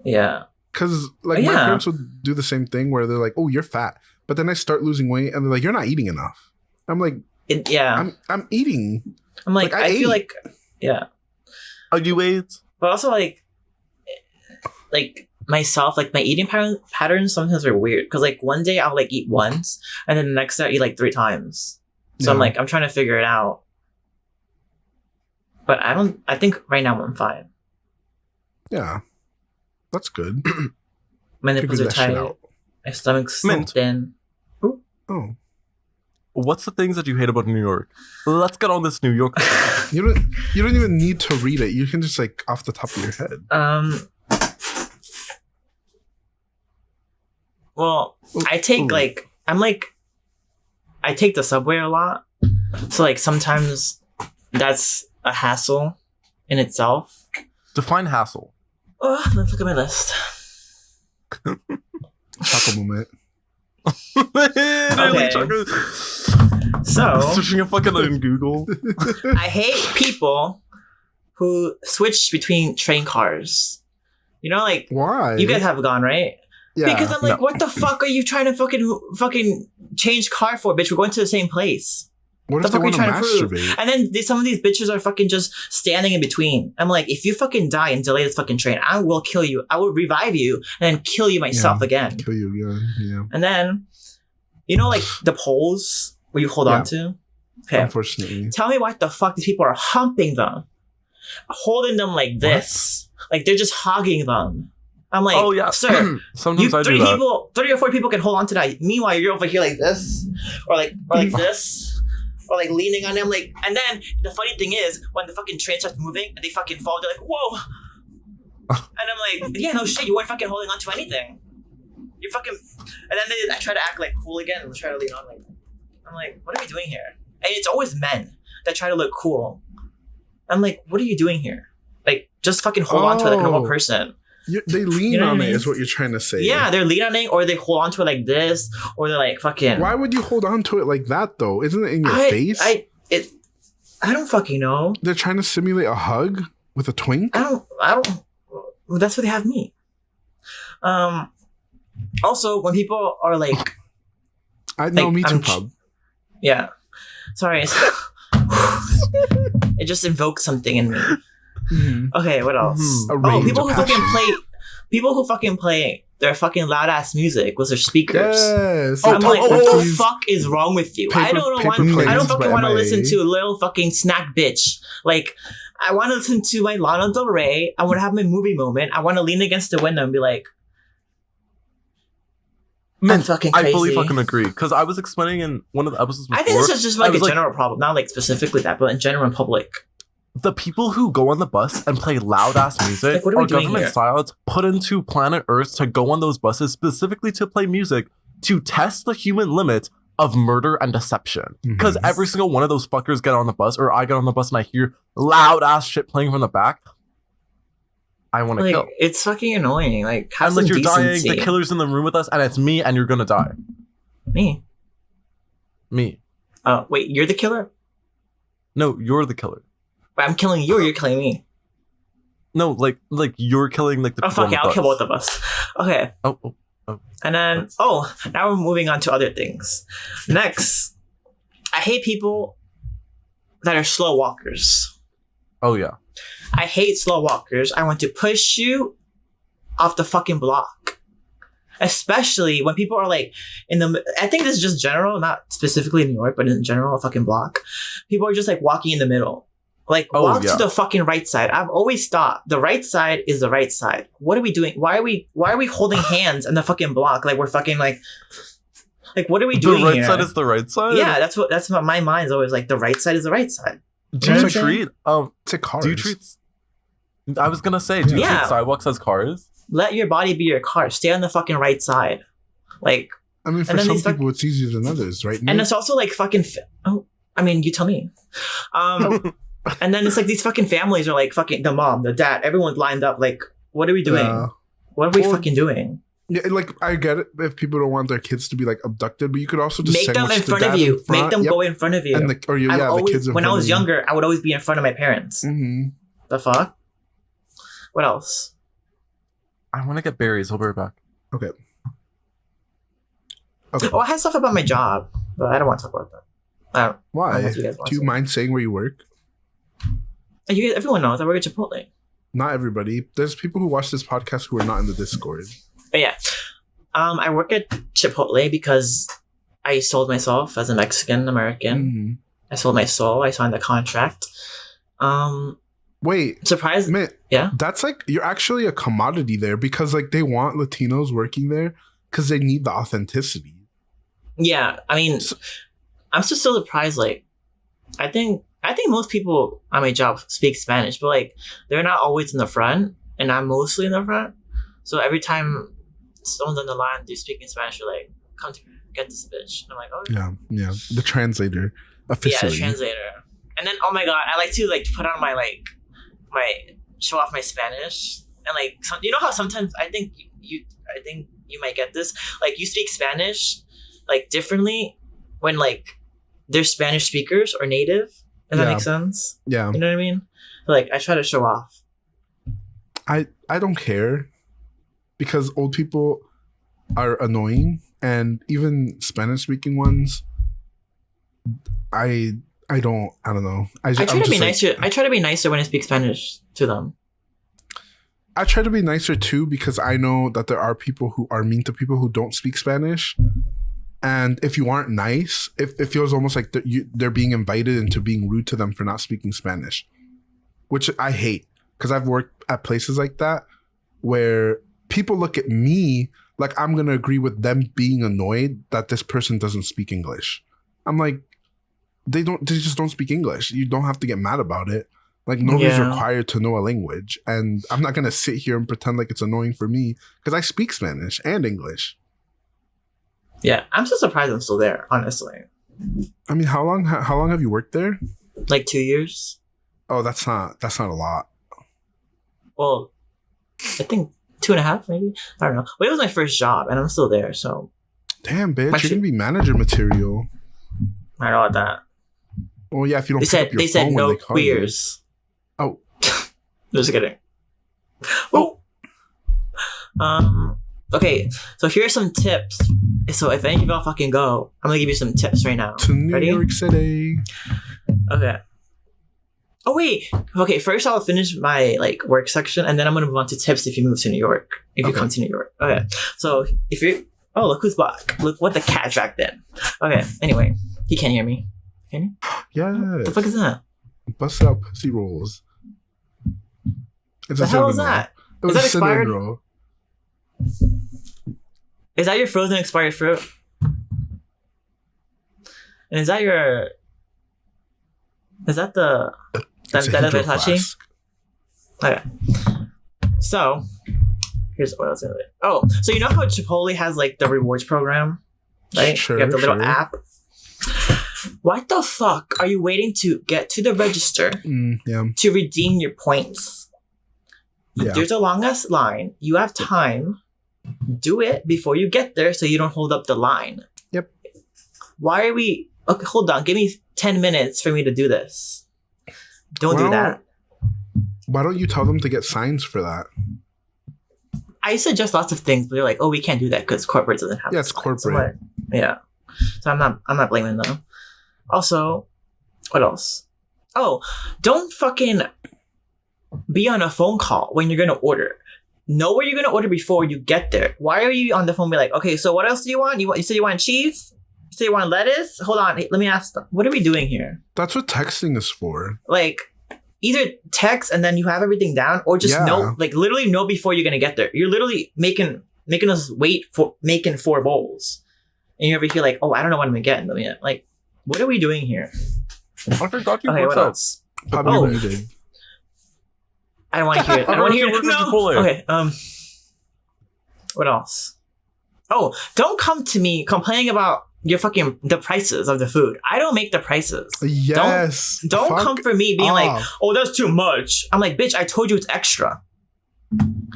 yeah, Because like Oh, my yeah. parents would do the same thing where they're like, "Oh, you're fat," but then I start losing weight, and they're like, "You're not eating enough." I'm like, yeah. I'm eating. I'm like, like, I I feel ate. like, yeah, Oh, you ate? but also like myself, like my eating patterns sometimes are weird because like one day I'll like eat once, and then the next day I'll eat like 3 times. So I'm Yeah. like, I'm trying to figure it out. But I think right now I'm fine. Yeah. That's good. My nipples Figure are that shit tight. out. My stomach's Mint. thin. Oh, What's the things that you hate about New York? Let's get on this New York. you don't even need to read it. You can just like off the top of your head. Well, I take I take the subway a lot. So like sometimes that's a hassle in itself. Define hassle. Oh, let's look at my list. Taco moment. Literally, Okay. Chuck- So searching a fucking in Google. I hate people who switch between train cars. You know, like Why? you guys have gone, right? Yeah. Because I'm like, No. what the fuck are you trying to fucking change car for, bitch? We're going to the same place. What The if they fuck are you want to trying to prove? masturbate? And then some of these bitches are fucking just standing in between. I'm like, if you fucking die and delay this fucking train, I will kill you. I will revive you and then kill you myself again. Kill you again. Yeah. And then, you know, like the poles where you hold Yeah. on to? Okay. Unfortunately. Tell me why the fuck these people are humping them, holding them like this. Like they're just hogging them. I'm like, Oh yeah, sir, sometimes you I do that. 3 or 4 people can hold on to that. Meanwhile, you're over here like this, or like this, or like leaning on them. Like, and then the funny thing is, when the fucking train starts moving and they fucking fall, they're like, whoa. And I'm like, yeah, no shit, you weren't fucking holding on to anything. You fucking. And then I try to act like cool again and try to lean on like. I'm like, what are we doing here? And it's always men that try to look cool. I'm like, what are you doing here? Like, just fucking hold on to it like a normal Oh. person. They lean You know what on I it, mean? is what you're trying to say. Yeah, they're lean on it, or they hold on to it like this, or they're like fucking. Why would you hold on to it like that, though? Isn't it in your face? I don't fucking know. They're trying to simulate a hug with a twink? I don't. Well, that's what they have me. Also, when people are like, I know, like, me too, I'm- pub. yeah, sorry, it just invokes something in me. Mhm. Okay, what else? Mhm. A Oh, range people of who fucking passion. people who fucking play their fucking loud ass music with their speakers. Yes. I'm like, what the These- fuck is wrong with you? I Paper- don't Paper want. I Planes don't fucking by want to MIA. listen to a little fucking snack bitch. Like, I want to listen to my Lana Del Rey. I want to have my movie moment. I want to lean against the window and be like, I'm fucking crazy. I fully fucking agree. Because I was explaining in one of the episodes before. I think this is just like I a was like, general problem, not like specifically that, but in general in public. the people who go on the bus and play loud ass music Like, what are we are doing government here? styles put into planet Earth to go on those buses specifically to play music to test the human limit of murder and deception. Because Mhm. every single one of those fuckers get on the bus, or I get on the bus and I hear loud ass shit playing from the back. I want to Like, kill. it's fucking annoying. Like, have I'm some like, you're decency. dying, the killer's in the room with us, and it's me, and you're gonna die. Me. Me. Oh, wait, you're the killer? No, you're the killer. Wait, I'm killing you or you're killing me? No, like you're killing like the Oh, people fuck on yeah, the I'll kill bus. both of us. Okay. Oh, And then, Let's- now we're moving on to other things. Next, I hate people that are slow walkers. oh yeah. I hate slow walkers. I want to push you off the fucking block. Especially when people are like I think this is just general, not specifically in New York, but in general, a fucking block. People are just like walking in the middle. Like, Oh, walk yeah. to the fucking right side. I've always thought the right side is the right side. What are we doing? Why are we holding hands in the fucking block? Like, we're fucking like what are we doing The right here? side is the right side? Yeah, that's what my mind's always like. The right side is the right side. Do You know you what I'm saying? treat It's a cars. do you treat I was gonna say, do you Yeah. treat sidewalks as cars? Let your body be your car. Stay on the fucking right side. Like, I mean, for and then some these fuck- people, it's easier than others, right? and Nick? it's also like fucking. I mean, you tell me. And then it's like these fucking families are like fucking the mom, the dad, everyone's lined up. Like, what are we doing? Yeah. What are we Well, fucking doing? Yeah, like I get it if people don't want their kids to be like abducted, but you could also just Make them sandwich in the front of dad you. in front, Make them yep, go in front of you. and the kids in When I front was of you. younger, I would always be in front of my parents. Mm-hmm. The fuck? What else? I wanna get berries, I'll be right back. Okay. Oh, I had stuff about my job, but I don't want to talk about that. I don't. Why? Unless you guys want Do you to. mind saying where you work? Everyone knows I work at Chipotle. Not everybody. There's people who watch this podcast who are not in the Discord. But yeah, I work at Chipotle because I sold myself as a Mexican American. Mm-hmm. I sold my soul. I signed the contract. Wait, Surprised? man, Yeah. that's like you're actually a commodity there because like they want Latinos working there because they need the authenticity. Yeah. I mean, I'm still so surprised. Like, I think most people on my job speak Spanish, but like they're not always in the front, and I'm mostly in the front. So every time someone's on the line, they're speaking Spanish. They're like, "Come to get this bitch." And I'm like, "Oh Yeah. The translator officially. yeah, the translator." And then, oh my god, I like to like put on my show off my Spanish, and like you know how sometimes I think you might get this, like you speak Spanish like differently when like they're Spanish speakers or native. Does that make sense? Yeah. You know what I mean? Like I try to show off. I don't care because old people are annoying, and even Spanish speaking ones. I don't know. I try to be nicer. I try to be nicer when I speak Spanish to them. I try to be nicer too because I know that there are people who are mean to people who don't speak Spanish. And if you aren't nice, it feels almost like they're being invited into being rude to them for not speaking Spanish, which I hate because I've worked at places like that where people look at me like I'm going to agree with them being annoyed that this person doesn't speak English. I'm like, they just don't speak English. You don't have to get mad about it. Like nobody's required to know a language. And I'm not going to sit here and pretend like it's annoying for me because I speak Spanish and English. Yeah, I'm so surprised I'm still there, honestly. I mean, how long have you worked there? Like 2 years. Oh, that's not a lot. Well, I think 2.5 maybe. I don't know. But it was my first job and I'm still there, so. Damn, bitch, you're gonna be manager material. I know about that. Well, yeah, if you don't they said no queers. Oh. Just kidding. Oh. Okay, so here's some tips. So if any of y'all fucking go, I'm gonna give you some tips right now. To New York City. Okay. Oh wait. Okay, first I'll finish my like work section, and then I'm gonna move on to tips if you move to New York. If you come to New York. Okay. So if you look who's back. Look what the cat dragged in. Okay. Anyway, he can't hear me. Can you? Yeah. What the fuck is that? Bust out pussy rolls. It's the hell is that? It was is that expired? Roll. Is that your frozen expired fruit? And is that your? Is that the? That Hitachi? Okay. So, here's what I was gonna do. Oh, so you know how Chipotle has like the rewards program, right? Sure, you have the little app. What the fuck are you waiting to get to the register to redeem your points? Yeah. There's a long ass line. You have time. Do it before you get there so you don't hold up the line. Yep. Why are we... Okay, hold on. Give me 10 minutes for me to do this. Don't do that. Why don't you tell them to get signs for that? I suggest lots of things, but they're like, oh, we can't do that because corporate doesn't have it's corporate. So yeah. So I'm not blaming them. Also, what else? Oh, don't fucking be on a phone call when you're going to order. Know where you're going to order before you get there. Why are you on the phone be like, okay, so what else do you want? You said you want cheese? You said you want lettuce? Hold on. Let me ask them. What are we doing here? That's what texting is for. Like, either text and then you have everything down or just know, like literally know before you're going to get there. You're literally making us wait for making 4 bowls. And you're over here like, oh, I don't know what I'm going to get. Like, what are we doing here? I forgot you. Okay, what else? Probably muted. I don't want to hear it. I don't want to hear it. No. Okay. What else? Oh, don't come to me complaining about the prices of the food. I don't make the prices. Yes. Don't come for me being like, oh, that's too much. I'm like, bitch, I told you it's extra.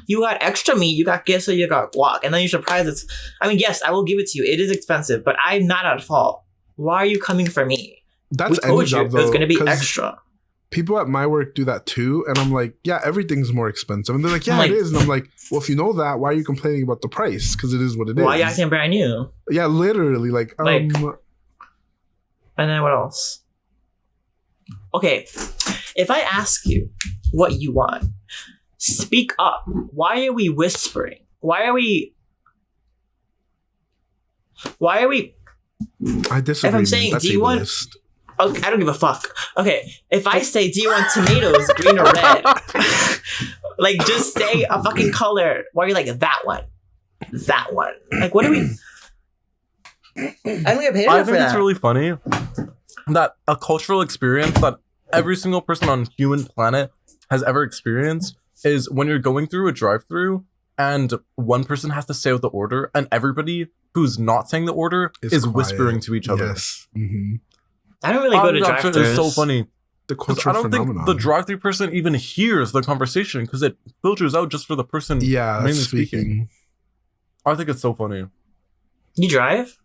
You got extra meat, you got queso, you got guac, and then you're surprised yes, I will give it to you. It is expensive, but I'm not at fault. Why are you coming for me? That's any job, though. It was going to be extra. People at my work do that too, and I'm like, yeah, everything's more expensive. And they're like, yeah, it is. And I'm like, well, if you know that, why are you complaining about the price? Because it is what it is. Why are you acting brand new? Yeah, literally. And then what else? Okay, if I ask you what you want, speak up. Why are we whispering? Why are we... I disagree. If I'm saying, that's do you want... Okay, I don't give a fuck. Okay, if I say, do you want tomatoes, green or red? Like, just say a fucking color. Why are you like, that one? That one. Like, what do we... I don't get paid enough for think that. it's really funny that a cultural experience that every single person on human planet has ever experienced is when you're going through a drive-thru and one person has to say out the order and everybody who's not saying the order is whispering to each other. Yes. Mm-hmm. I don't really go to drive-thrus. It's so funny. The cultural I don't phenomenon. think the drive-thru person even hears the conversation because it filters out just for the person mainly speaking. I think it's so funny. You drive?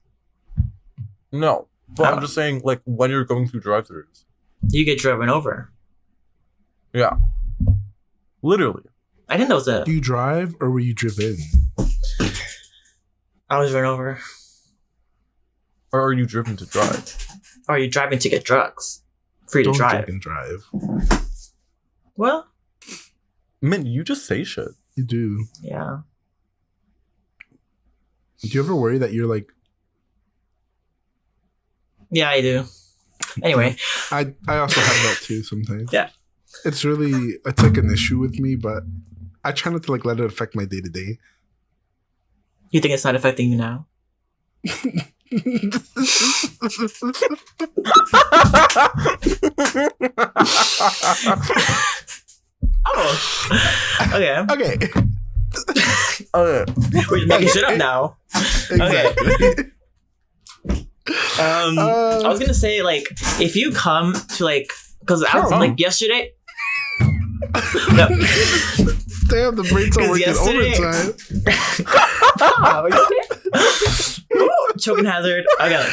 No, but Oh. I'm just saying, like, when you're going through drive-thrus. You get driven over. Yeah. Literally. I didn't know it was a... Do you drive or were you driven? I was run over. Or are you driven to drive? Or are you driving to get drugs? Free to Don't drive. fucking drive. Well, Man, you just say shit. You do. yeah. Do you ever worry that you're like... Yeah, I do. Anyway. I also have that too sometimes. Yeah. It's like an issue with me, but I try not to like let it affect my day to day. You think it's not affecting you now? Oh. Okay. Okay. Okay. We're making shit up now. Exactly. I was gonna say, like, if you come to, like, because I was, like, yesterday. No. Damn, the brains are working yesterday- overtime. Ooh, choking hazard. Okay.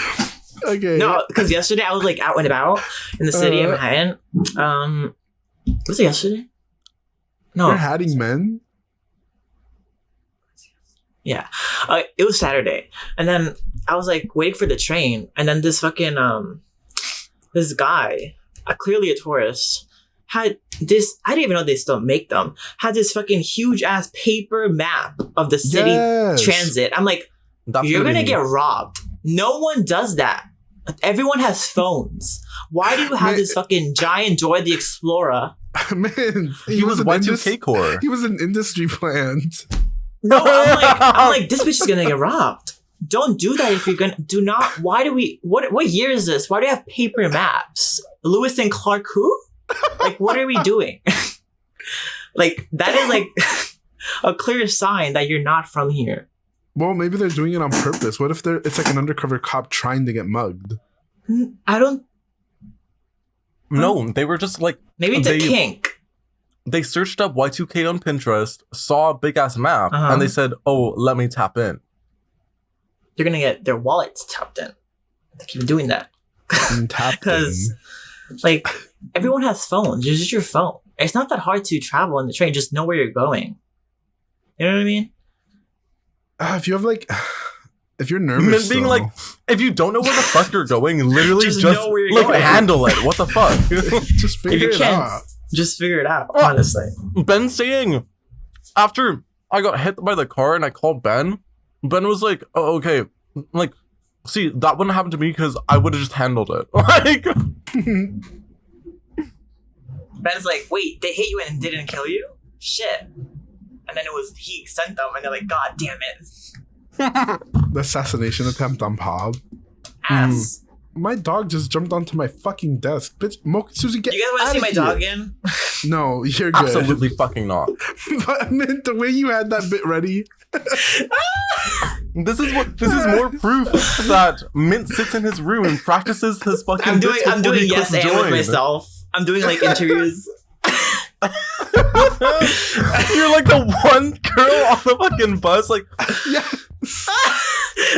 Okay. No, because yesterday I was, like, out and about in the city of Manhattan. Was it yesterday? No. You're hatting men? Yeah. It was Saturday. And then I was like waiting for the train. And then this fucking, this guy, clearly a tourist, had this, I didn't even know they still make them, had this fucking huge ass paper map of the city transit. I'm like, you're gonna get robbed. No one does that. Everyone has phones. Why do you have this fucking giant Joy the Explorer? Man, He was Y2K core. He was an industry plant. No, I'm like, this bitch is gonna get robbed. Don't do that if you're gonna. Do not. Why do we? What year is this? Why do we have paper maps? Lewis and Clark who? Like, what are we doing? Like, that is like a clear sign that you're not from here. Well, maybe they're doing it on purpose. What if it's like an undercover cop trying to get mugged? I don't. No, they were just like... Maybe it's a kink. They searched up Y2K on Pinterest, saw a big-ass map, and they said, oh, let me tap in. They're gonna get their wallets tapped in. They keep doing that. Because, like, everyone has phones. Use your phone. It's not that hard to travel on the train. Just know where you're going. You know what I mean? If you have like, if you're nervous, being like, if you don't know where the fuck you're going, literally just know where you're like going. handle it. What the fuck? just figure it out. Just figure it out. Honestly, Ben saying after I got hit by the car and I called Ben, Ben was like, "Oh, okay." Like, see, that wouldn't happen to me because I would have just handled it. Like, Ben's like, "Wait, they hit you and didn't kill you? Shit!" And then he sent them, and they're like, "God damn it!" The assassination attempt on Pab. Ass. My dog just jumped onto my fucking desk, bitch. Susie, get. You guys want to see my dog again? No, you're good. absolutely fucking not. But I meant the way you had that bit ready. This is more proof that Mint sits in his room and practices his fucking. I'm doing yes and with myself. I'm doing like interviews. You're like the one girl on the fucking bus, like, Yeah.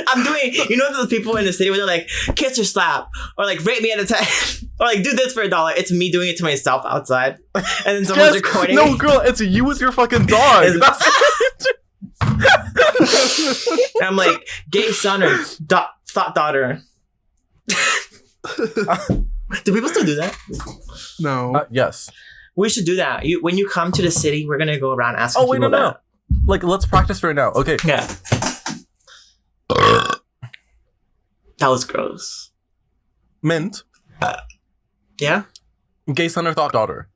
I'm doing, you know, those people in the city where they're like, kiss or slap, or like rate me at a 10, or like do this for $1. It's me doing it to myself outside, and then someone's recording. No, girl, it's you with your fucking dog. That's and I'm like, gay son or thought daughter. Do people still do that? No. yes. We should do that. When you come to the city, we're gonna go around asking Oh wait, people no. Like, let's practice right now. Okay. Yeah. That was gross. Mint, Yeah. Gay son or thought daughter.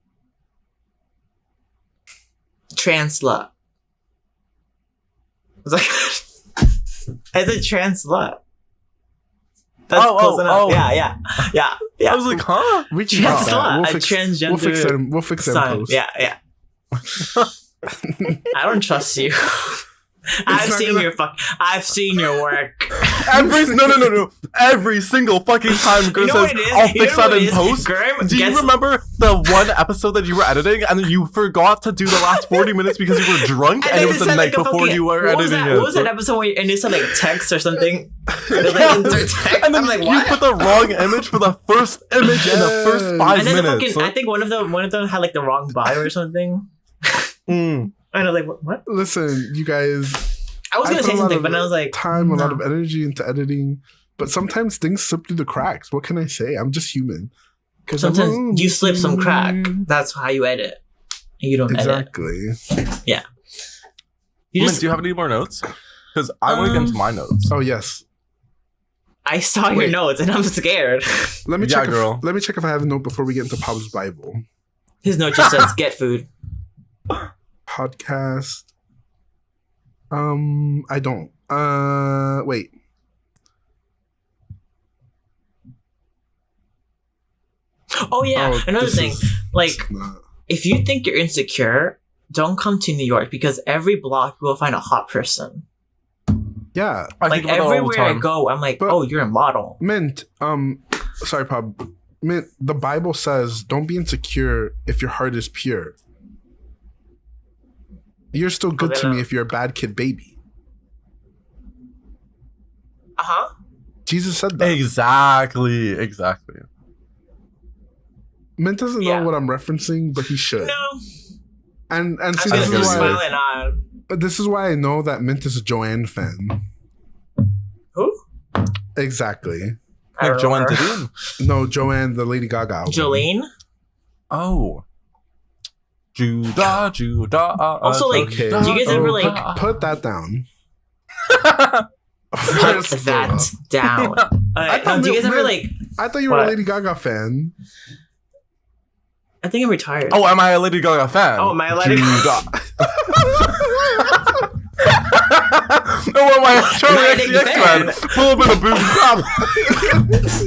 Trans slut. It's like I said trans slut. That's close enough. Yeah. I was like, huh? We can Trans fix that. slut. We'll A fix, transgender. we'll fix that in son. post. Yeah. I don't trust you. I've seen your work. No. Every single fucking time Gurm says, I'll fix that in post. Do you remember the one episode that you were editing and you forgot to do the last 40 minutes because you were drunk and it was the night before you were editing it? What was that episode where and it said like text or something? Text. And then I'm like, you what? put the wrong image for the first image in the first 5 and then minutes. I think one of them had like the wrong bio or something. And I was like, what? Listen, you guys. I was going to say something, but I was like... a lot of energy into editing. But sometimes things slip through the cracks. What can I say? I'm just human. Sometimes you slip some crack. That's how you edit. You don't edit. Exactly. Yeah. Do you have any more notes? Because I want to get into my notes. Oh, yes. I saw your notes and I'm scared. Let me check if I have a note before we get into Pop's Bible. His note just says, get food. Podcast. I don't. Wait. Oh yeah, another thing. Like, if you think you're insecure, don't come to New York because every block you will find a hot person. Yeah. Like everywhere I go, I'm like, oh, you're a model. Mint. Sorry, Pop. Mint. The Bible says, don't be insecure if your heart is pure. You're still good to me if you're a bad kid baby. Uh-huh. Jesus said that. Exactly. Mint doesn't know what I'm referencing, but he should. No. And see, this is why I know that Mint is a Joanne fan. Who? Exactly. Like Joanne Didion? No, Joanne, the Lady Gaga album. Jolene? Oh. Judah. Also, like, do you guys ever, like... Put that down. Put that down. Do you guys ever, like... I thought you were a Lady Gaga fan. I think I'm retired. Oh, am I a Lady Gaga fan? Oh, am I a Lady Gaga? Oh, am I a Charlie XCX fan? Pull up in a boom crop.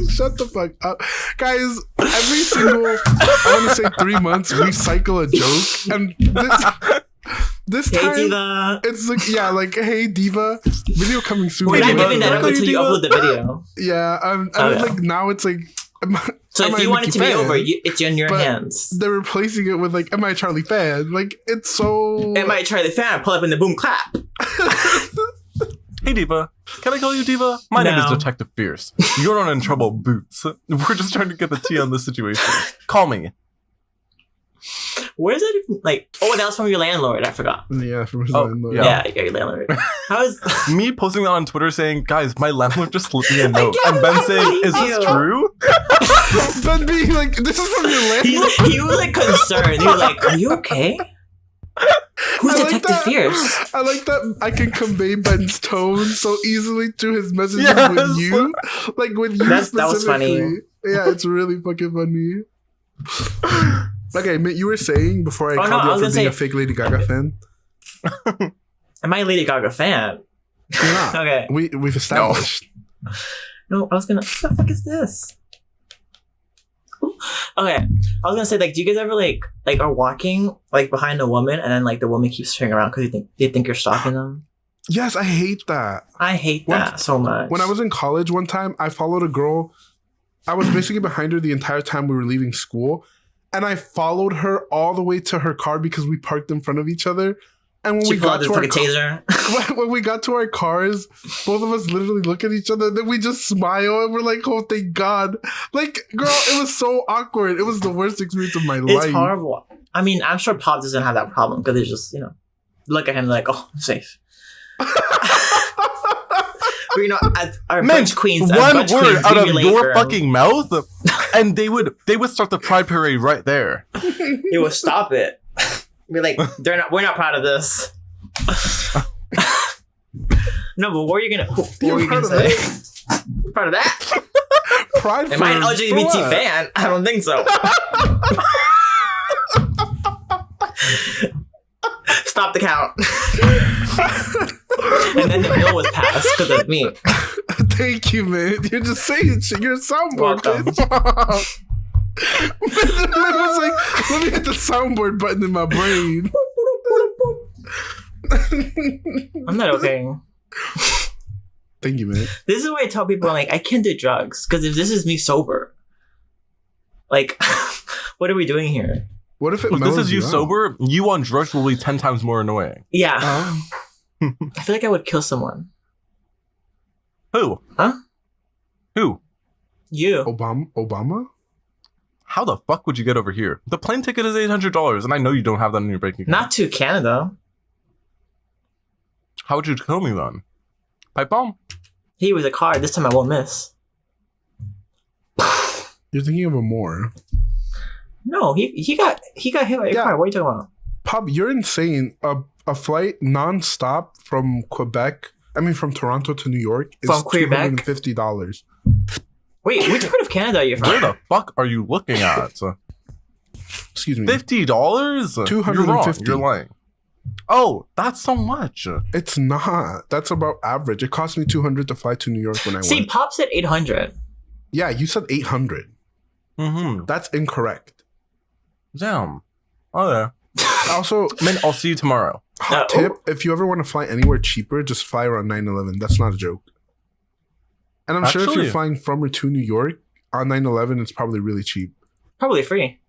Shut the fuck up. Guys, every single, I want to say 3 months, we cycle a joke. And this hey, time, Diva. It's like, like, hey, Diva. Video coming soon. We're not giving that up until you upload the video. Yeah, like, now it's like, so if you want it to be over, it's in your hands. They're replacing it with like, am I a Charlie fan? Like, it's so... Am I a Charlie fan? Pull up in the boom clap. Hey, Diva. Can I call you Diva? My name is Detective Fierce. You're not in trouble, Boots. We're just trying to get the tea on this situation. Call me. Where is it even, like... Oh, that was from your landlord. I forgot. Yeah, from his landlord. Yeah, your landlord. How is... Me posting that on Twitter saying, guys, my landlord just slipped me a note. And Ben saying, is this true? Ben being like, this is from your landlord? He was like concerned. He was like, are you okay? Who's Detective Fierce? I like that I can convey Ben's tone so easily through his messages with you. Like, with you specifically. That was funny. Yeah, it's really fucking funny. Okay, you were saying before I called you out for being a fake Lady Gaga fan. Am I a Lady Gaga fan? You're not. Okay. We've established. No, I was gonna... What the fuck is this? Ooh. Okay, I was gonna say, like, do you guys ever like are walking like behind a woman and then like the woman keeps turning around because they think you're stalking them? Yes, I hate that. I hate that so much. When I was in college one time, I followed a girl. I was basically behind her the entire time we were leaving school. And I followed her all the way to her car because we parked in front of each other. And when we got to our taser. When we got to our cars, both of us literally look at each other. And then we just smile and we're like, "Oh, thank God!" Like, girl, it was so awkward. It was the worst experience of my life. It's horrible. I mean, I'm sure Pop doesn't have that problem because they just, look at him like, "Oh, I'm safe." But, as our bunch queens, one word out of your fucking mouth, and they would start the pride parade right there. It would stop it. Be like, we're not proud of this. No, but what were you gonna say? Proud of that? cried for Am I an for LGBT what? fan? I don't think so. Stop the count. And then the bill was passed because of me. Thank you, man. You're just saying shit. You're a soundboard. Welcome. Man, was like, let me hit the soundboard button in my brain. I'm not okay. Thank you, man. This is why I tell people, I'm like, I can't do drugs. Because if this is me sober, like, what are we doing here? What if it If this mellows is you out? sober, you on drugs will be 10 times more annoying. Yeah. Oh. I feel like I would kill someone. Who? Huh? Who? You. Obama? How the fuck would you get over here? The plane ticket is $800, and I know you don't have that in your bank account. Not to Canada. How would you kill me then? Pipe bomb? He was a car. This time I won't miss. You're thinking of a more. No, he got hit by a Yeah. car. What are you talking about? Pop, you're insane. A flight non-stop from from Toronto to New York is From Quebec? $250. Wait, which part of Canada are you from? Where the fuck are you looking at? Excuse me. $50? You're wrong. $250. You're lying. Oh, that's so much. It's not. That's about average. It cost me $200 to fly to New York when I See, went. Pop said 800. Yeah, you said $800. Mm-hmm. That's incorrect. Damn. Oh, yeah. Also, Man, I'll see you tomorrow. hot tip, if you ever want to fly anywhere cheaper, just fly around 9/11. That's not a joke. And I'm sure if Actually- you're flying from or to New York on 9/11, it's probably really cheap. Probably free.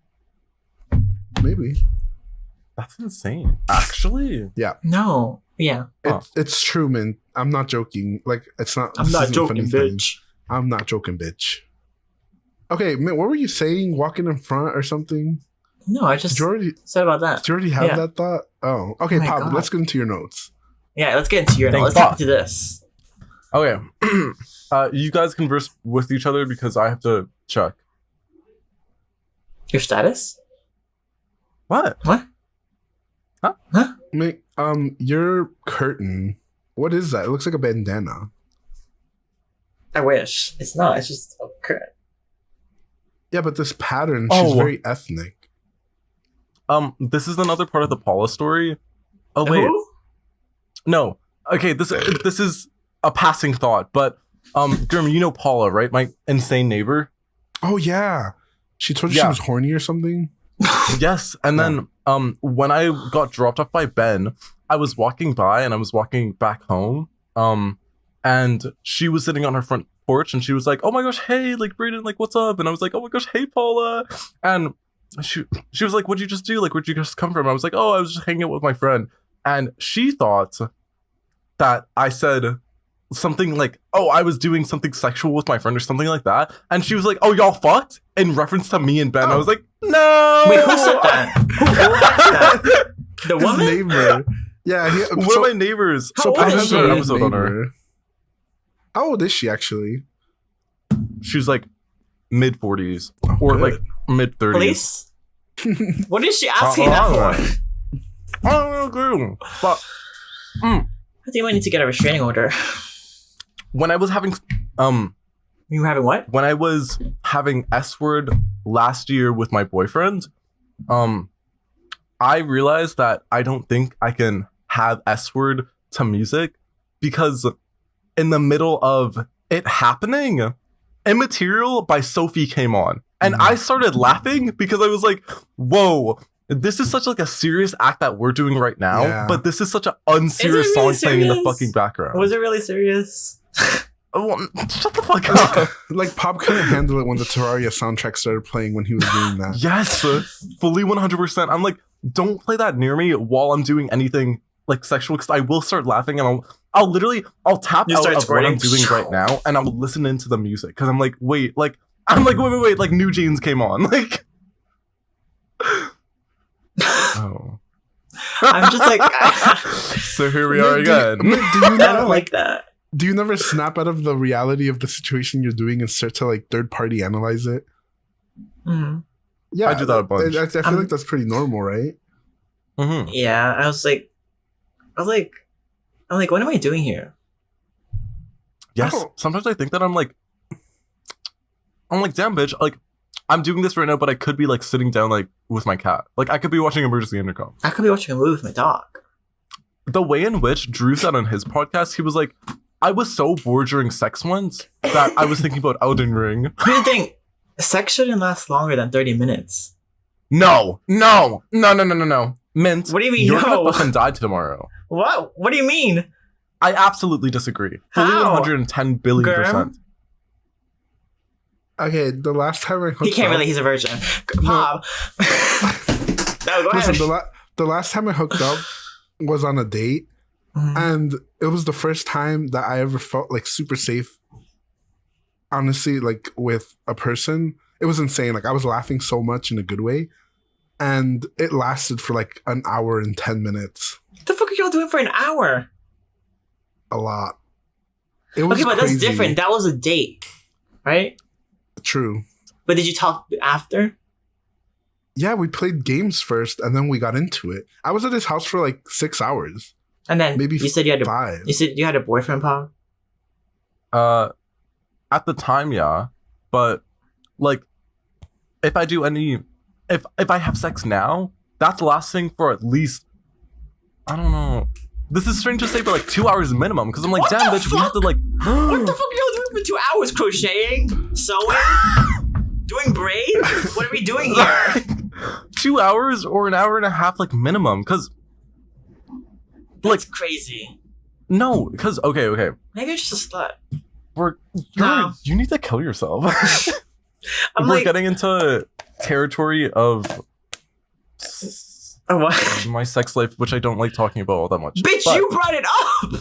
Maybe. That's insane. Actually? No. Yeah. Huh. It's true, man. I'm not joking. Like, it's not. I'm this not isn't a joking, funny thing. bitch. I'm not joking, bitch. Okay, man, what were you saying? Walking in front or something? No, I just Did you already, said about that. did you already have Yeah. that thought? Oh, okay, Oh my Pop, God. let's get into your notes. Yeah, let's get into your Thank Let's fuck. get into this. Okay. You guys converse with each other because I have to check. Your status? What? What? Huh? Mate, your curtain, what is that? It looks like a bandana. I wish. It's not. It's just a curtain. Yeah, but this pattern, Oh. she's very ethnic. This is another part of the Paula story. Oh wait. Who? No. Okay, this is a passing thought, but Grim, you know Paula, right? My insane neighbor. Oh, yeah. She told you she Yeah. was horny or something? Yes, and then when I got dropped off by Ben, I was walking by and I was walking back home. And she was sitting on her front porch and she was like, "Oh my gosh, hey, like Brayden, like what's up?" And I was like, "Oh my gosh, hey Paula." And she was like, "What'd you just do? Like where'd you just come from?" I was like, "Oh, I was just hanging out with my friend." And she thought that I said something like, "Oh, I was doing something sexual with my friend" or something like that. And she was like, "Oh, y'all fucked?" In reference to me and Ben. I was like, "No." Wait, who said that? Who asked that? The His woman? neighbor. Yeah. One of my neighbors. How so old Pop is has she? her own Episode on her. neighbor. How old is she, actually? She was like mid 40s or good. like mid 30s. Police? What is she asking that for? I don't know, but I think you might need to get a restraining order. when I was having You were having what? when I was having S word last year with my boyfriend, I realized that I don't think I can have S word to music because in the middle of it happening, Immaterial by Sophie came on. And I started laughing because I was like, whoa, this is such like a serious act that we're doing right now, Yeah. but this is such an unserious really song playing in the serious? fucking background. Was it really serious? Oh, well, shut the fuck up. Like, Pop couldn't handle it when the Terraria soundtrack started playing when he was doing that. Yes, fully 100%. I'm like, don't play that near me while I'm doing anything like sexual because I will start laughing and I'll literally tap You out start of what I'm squirting. doing right now and I'll listen into the music because I'm like, wait, like New Jeans came on, like. Oh. I'm just like, So here we are again. Do you I not don't like that. Do you never snap out of the reality of the situation you're doing and start to like third party analyze it? hmm Yeah, I do that a bunch. I feel like that's pretty normal, right? Mhm. Yeah, I was like, what am I doing here? Yes, Oh. sometimes I think that I'm like, I'm like, damn, bitch, like, I'm doing this right now, but I could be, like, sitting down, like, with my cat. Like, I could be watching Emergency Intercom. I could be watching a movie with my dog. The way in which Drew said on his podcast, he was like, I was so bored during sex once that I was thinking about Elden Ring. Here's the thing. Sex shouldn't last longer than 30 minutes. No. Mint. What do you mean, You're no? gonna fucking die tomorrow. What? What do you mean? I absolutely disagree. Fully How? 110 billion %. Okay, the last time I hooked He can't up, really. He's a virgin. Pop. No, go ahead. listen, the last time I hooked up was on a date, and it was the first time that I ever felt like super safe. Honestly, like with a person, it was insane. Like I was laughing so much in a good way, and it lasted for like an hour and 10 minutes. What the fuck are y'all doing for an hour? A lot. It was Okay, but crazy. that's different. That was a date, right? True. But did you talk after? Yeah, we played games first, and then we got into it. I was at his house for like 6 hours. And then Maybe you said you had 5. You said you had a boyfriend, Pop? At the time, yeah. But, like, if I do any... If I have sex now, that's lasting for at least... I don't know. This is strange to say, but like 2 hours minimum. Because I'm like, What damn, the bitch, we have to like... What the fuck are y'all doing for 2 hours? Crocheting? Sewing? Doing braids? What are we doing here? 2 hours or an hour and a half, like, minimum. Because... That's crazy. No, because... Okay. Maybe you're just a slut. You need to kill yourself. I'm We're like, getting into territory of what? my sex life, which I don't like talking about all that much. Bitch, But- you brought it up!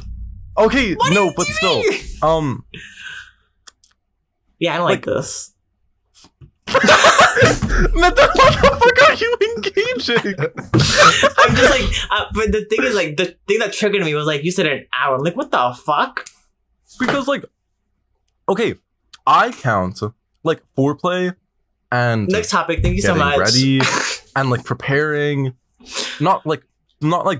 Okay, What no, do but you still. mean? Yeah, I don't like this. What the fuck are you engaging? I'm just like, but the thing is, like, the thing that triggered me was like, you said an hour. I'm like, what the fuck? Because, like, okay, I count, like, foreplay and Next topic. Thank you so getting much. ready and, like, preparing. Not like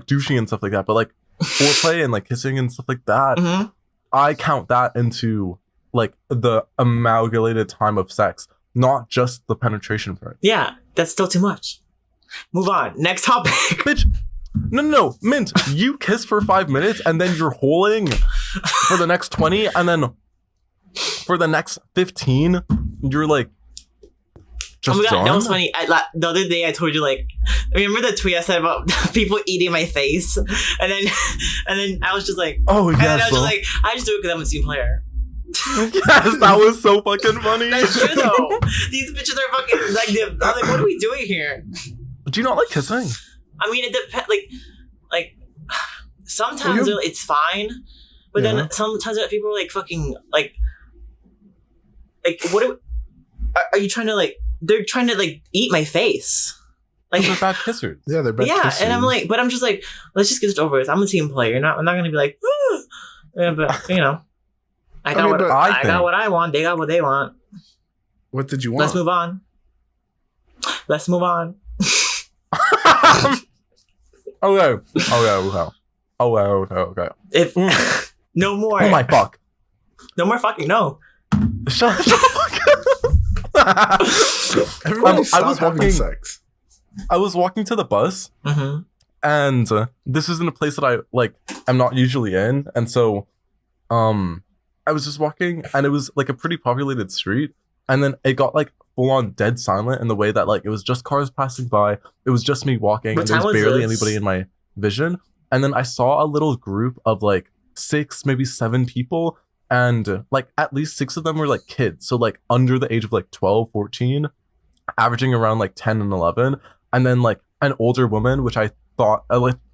douching and stuff like that, but, like, foreplay and, like, kissing and stuff like that. Mhm. I count that into, like, the amalgamated time of sex, not just the penetration part. Yeah, that's still too much. Move on. Next topic. Bitch, no, Mint, you kiss for 5 minutes and then you're holding for the next 20, and then for the next 15, you're like, just Oh my god, done? that was funny. The other day I told you, like, remember the tweet I said about people eating my face? And then I was just like, Oh, and then I yes. was just like, I just do it because I'm a team player. Yes, that was so fucking funny. That's true though. These bitches are fucking, like, I'm like, what are we doing here? Do you not like kissing? I mean, it depends. Like sometimes it's fine, but then sometimes people are like fucking like what are you trying to like? They're trying to like eat my face. Like They're bad kissers. Yeah, they're bad kissers. and I'm like, but I'm just like, let's just get this over with. I'm a team player. I'm not gonna be like, yeah, but you know, I got I got what I want. They got what they want. What did you want? Let's move on. Let's move on. Okay. If no more. Oh my fuck. No more fucking no. Shut the fuck up. Everybody stop I was having walking- sex. I was walking to the bus, Mm-hmm. and this isn't a place that I'm not usually in, and so I was just walking, and it was like a pretty populated street, and then it got like full on dead silent in the way that like it was just cars passing by, it was just me walking, What and there time was was barely this? anybody in my vision, and then I saw a little group of like 6, maybe 7 people, and like at least 6 of them were like kids, so like under the age of like 12, 14, averaging around like 10 and 11, and then like an older woman, which I thought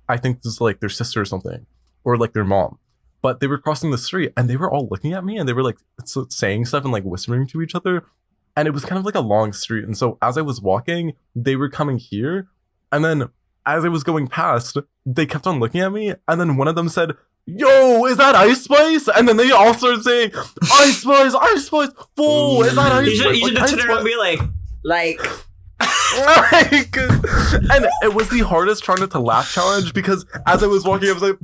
I think this is like their sister or something, or like their mom. But they were crossing the street and they were all looking at me and they were like saying stuff and like whispering to each other. And it was kind of like a long street. And so as I was walking, they were coming here. And then as I was going past, they kept on looking at me. And then one of them said, "Yo, is that Ice Spice?" And then they all started saying, "Ice Spice, Ice Spice, fool, is that Ice You Spice?" should Like, have Ice turned around and Spice. be like. Like, and it was the hardest trying not to laugh challenge because as I was walking, I was like,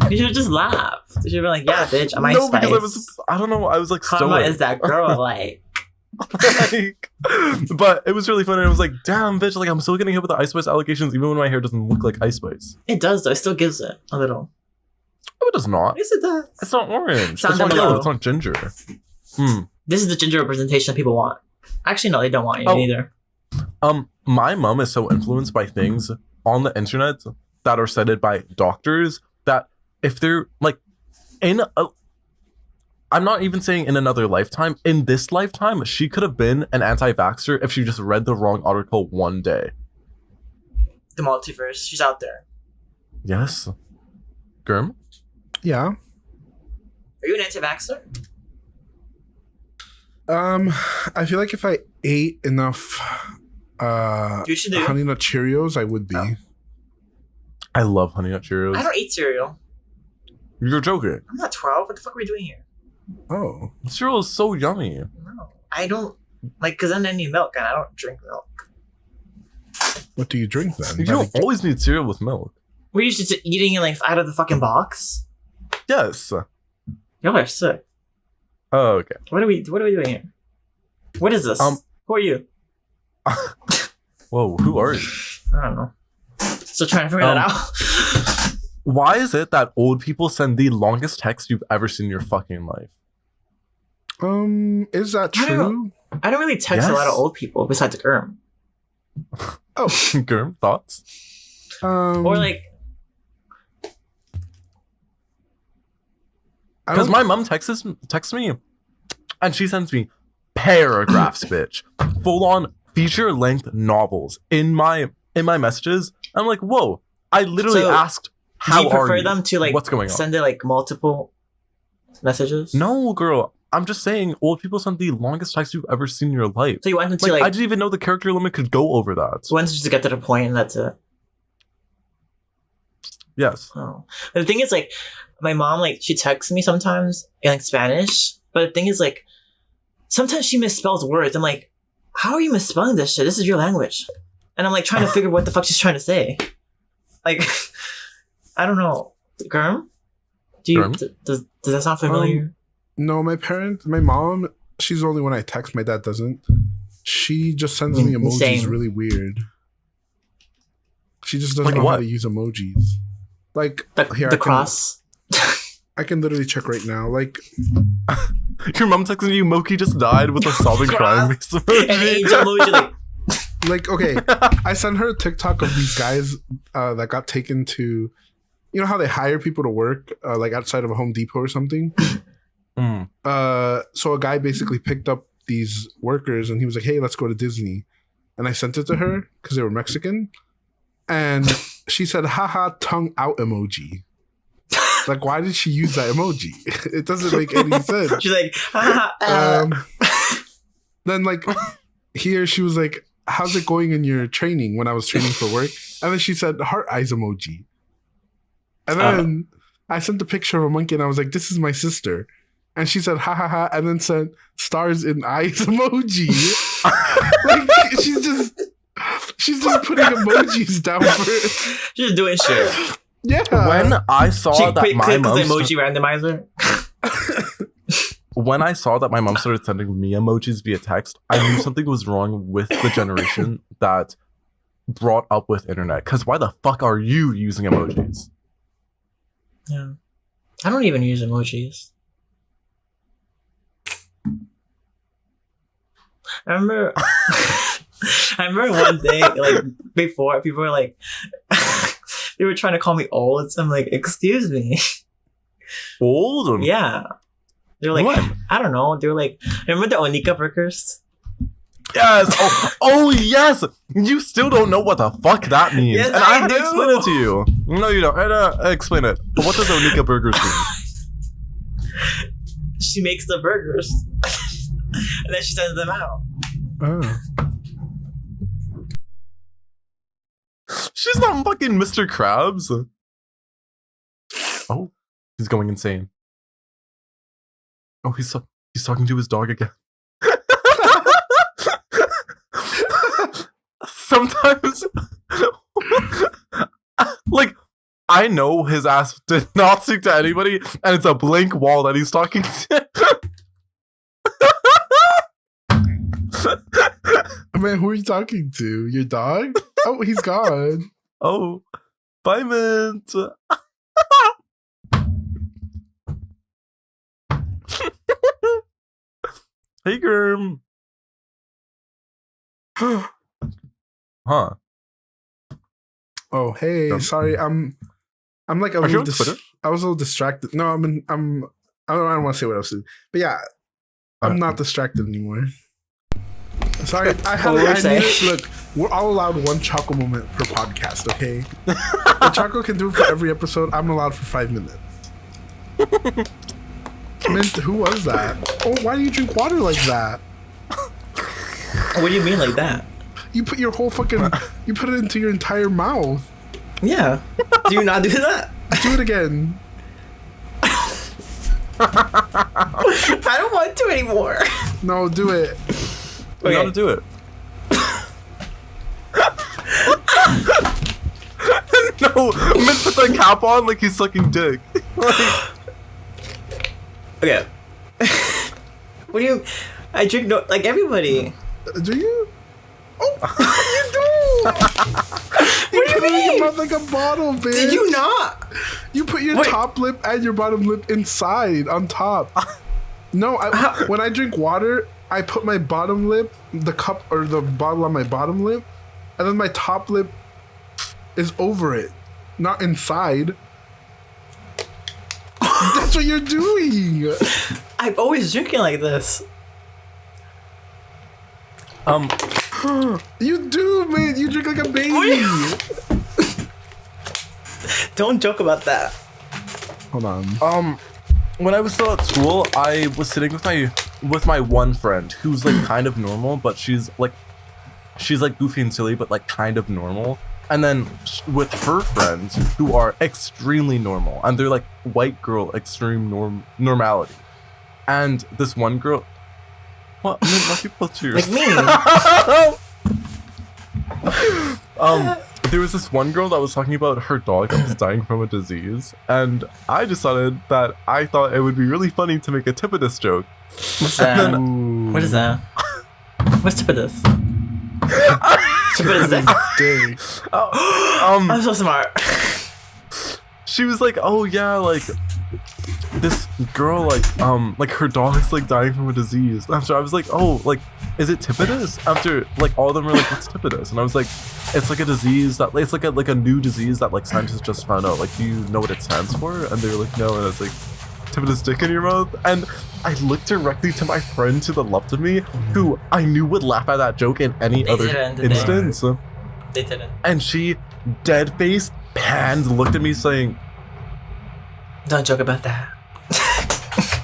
You should have just laughed. You should have been like, yeah, bitch, I'm Ice No, Spice. because I don't know, I was like Karma stoic. is that girl, like. Like, but it was really funny. I was like, damn, bitch, like I'm still getting hit with the Ice Spice allegations even when my hair doesn't look like Ice Spice. It does, though. It still gives it a little. No, it does not. Yes, it does. It's not orange. Sound It's not down yellow. below. It's not ginger. This is the ginger representation that people want. Actually, no, they don't want you either. My mom is so influenced by things on the internet that are cited by doctors that if they're like I'm not even saying in another lifetime, in this lifetime, she could have been an anti-vaxxer if she just read the wrong article one day. The multiverse, she's out there. Yes. Gurm? Yeah. Are you an anti-vaxxer? I feel like if I ate enough You should do. Honey Nut Cheerios, I would be. Oh. I love Honey Nut Cheerios. I don't eat cereal. You're joking. I'm not 12. What the fuck are we doing here? Oh. Cereal is so yummy. No. I don't, like, because then I need milk, and I don't drink milk. What do you drink then? You don't always need cereal with milk. We're used to eating it, like, out of the fucking box. Yes. Y'all are sick. Oh, okay. What are we doing here? What is this? Who are you? Whoa, who are you? I don't know. Still trying to figure that out. Why is it that old people send the longest text you've ever seen in your fucking life? Is that true? I don't really text a lot of old people besides Gurm. Oh. Gurm, thoughts? Or like, because my mom texts me, and she sends me paragraphs, bitch, full on feature length novels in my messages. I'm like, whoa! I literally asked, "How do you prefer are you? them to like What's going on?" Send it like multiple messages? No, girl. I'm just saying, old people send the longest text you've ever seen in your life. So you want them to like I didn't even know the character limit could go over that. you want them to just get to the point and that's it. Yes. Oh, but the thing is, like, my mom, like, she texts me sometimes in like Spanish, but the thing is, like, sometimes she misspells words. I'm like, how are you misspelling this shit? This is your language, and I'm like trying to figure what the fuck she's trying to say. Like, I don't know. Gurm? Does that sound familiar? No, my mom, she's the only one I text. My dad doesn't. She just sends me emojis Same. really weird. She just doesn't Like know what? how to use emojis. Like The cross. I can literally check right now. Like Your mom texting you, Moki just died with a sobbing crying face emoji. An angel emoji, like, okay, I sent her a TikTok of these guys that got taken to, you know how they hire people to work like outside of a Home Depot or something. So a guy basically picked up these workers and he was like, "Hey, let's go to Disney," and I sent it to her because they were Mexican, and she said, "Haha, tongue out emoji." Like, why did she use that emoji? It doesn't make any sense. she's like, Then like here she was like, "How's it going in your training?" When I was training for work, and then she said heart eyes emoji, and then I sent a picture of a monkey and I was like, "This is my sister," and she said ha ha ha, and then sent stars in eyes emoji. Like she's just putting emojis down for it. she's just doing shit. Yeah. When I saw that my mom the emoji randomizer. when I saw that my mom started sending me emojis via text, I knew something was wrong with the generation that brought up with internet. Because why the fuck are you using emojis? Yeah, I don't even use emojis. I remember one day, like, before, people were like, they were trying to call me old. So I'm like, excuse me. Old? Yeah. They were like, What? I don't know. They were like, remember the Onika burgers? Yes. Oh, yes. You still don't know what the fuck that means. Yes, and I had to do. explain it to you. No, you don't. Explain it. But what does Onika burgers mean? She makes the burgers. And then she sends them out. Oh. She's not fucking Mr. Krabs. Oh, he's going insane. Oh, he's talking to his dog again. Sometimes, like, I know his ass did not speak to anybody, and it's a blank wall that he's talking to. Man, who are you talking to? Your dog? Oh, he's gone. Oh, bye, Mint. Hey, Germ. Huh? Oh, hey. Sorry, I'm like a Are you little. on Twitter? I was a little distracted. No, I don't want to say what I was doing, but yeah, I'm not distracted anymore. Sorry, look, we're all allowed one Choco moment per podcast, okay? If Choco can do it for every episode, I'm allowed for 5 minutes. Mint, who was that? Oh, why do you drink water like that? What do you mean like that? You put your whole fucking, you put it into your entire mouth. Yeah. Do you not do that? Do it again. I don't want to anymore. No, do it. You gotta do it. No, Mint put the cap on like he's sucking dick. Okay. What do you? I drink like everybody. Do you? Oh, you do. What do you put it in mean? your mouth like a bottle, bitch. Did you not? You put your top lip and your bottom lip inside on top. No, when I drink water, I put my bottom lip, the cup or the bottle on my bottom lip, and then my top lip is over it, not inside. That's what you're doing. I'm always drinking like this. You do, man. You drink like a baby. Don't joke about that. Hold on. When I was still at school, I was sitting with my one friend who's like kind of normal, but she's like goofy and silly, but like kind of normal. And then with her friends who are extremely normal, and they're like white girl extreme normality. And this one girl, what? I mean, people cheers. Like me. There was this one girl that was talking about her dog that was dying from a disease, and I decided that I thought it would be really funny to make a Tipidus joke. What's that? What is that? What's Tipidus? Tipidus. I'm so smart. She was like, "Oh yeah, like this girl, like her dog is like dying from a disease." After I was like, "Oh, like is it Tipidus?" After like all of them were like, "What's Tipidus?" And I was like, "It's like a disease that it's like a new disease that like scientists just found out. Like, do you know what it stands for?" And they were like, "No." And I was like, "Tipidus dick in your mouth?" And I looked directly to my friend to the left of me, who I knew would laugh at that joke in any other instance. They didn't. And she, dead faced, panned, looked at me saying, "Don't joke about that."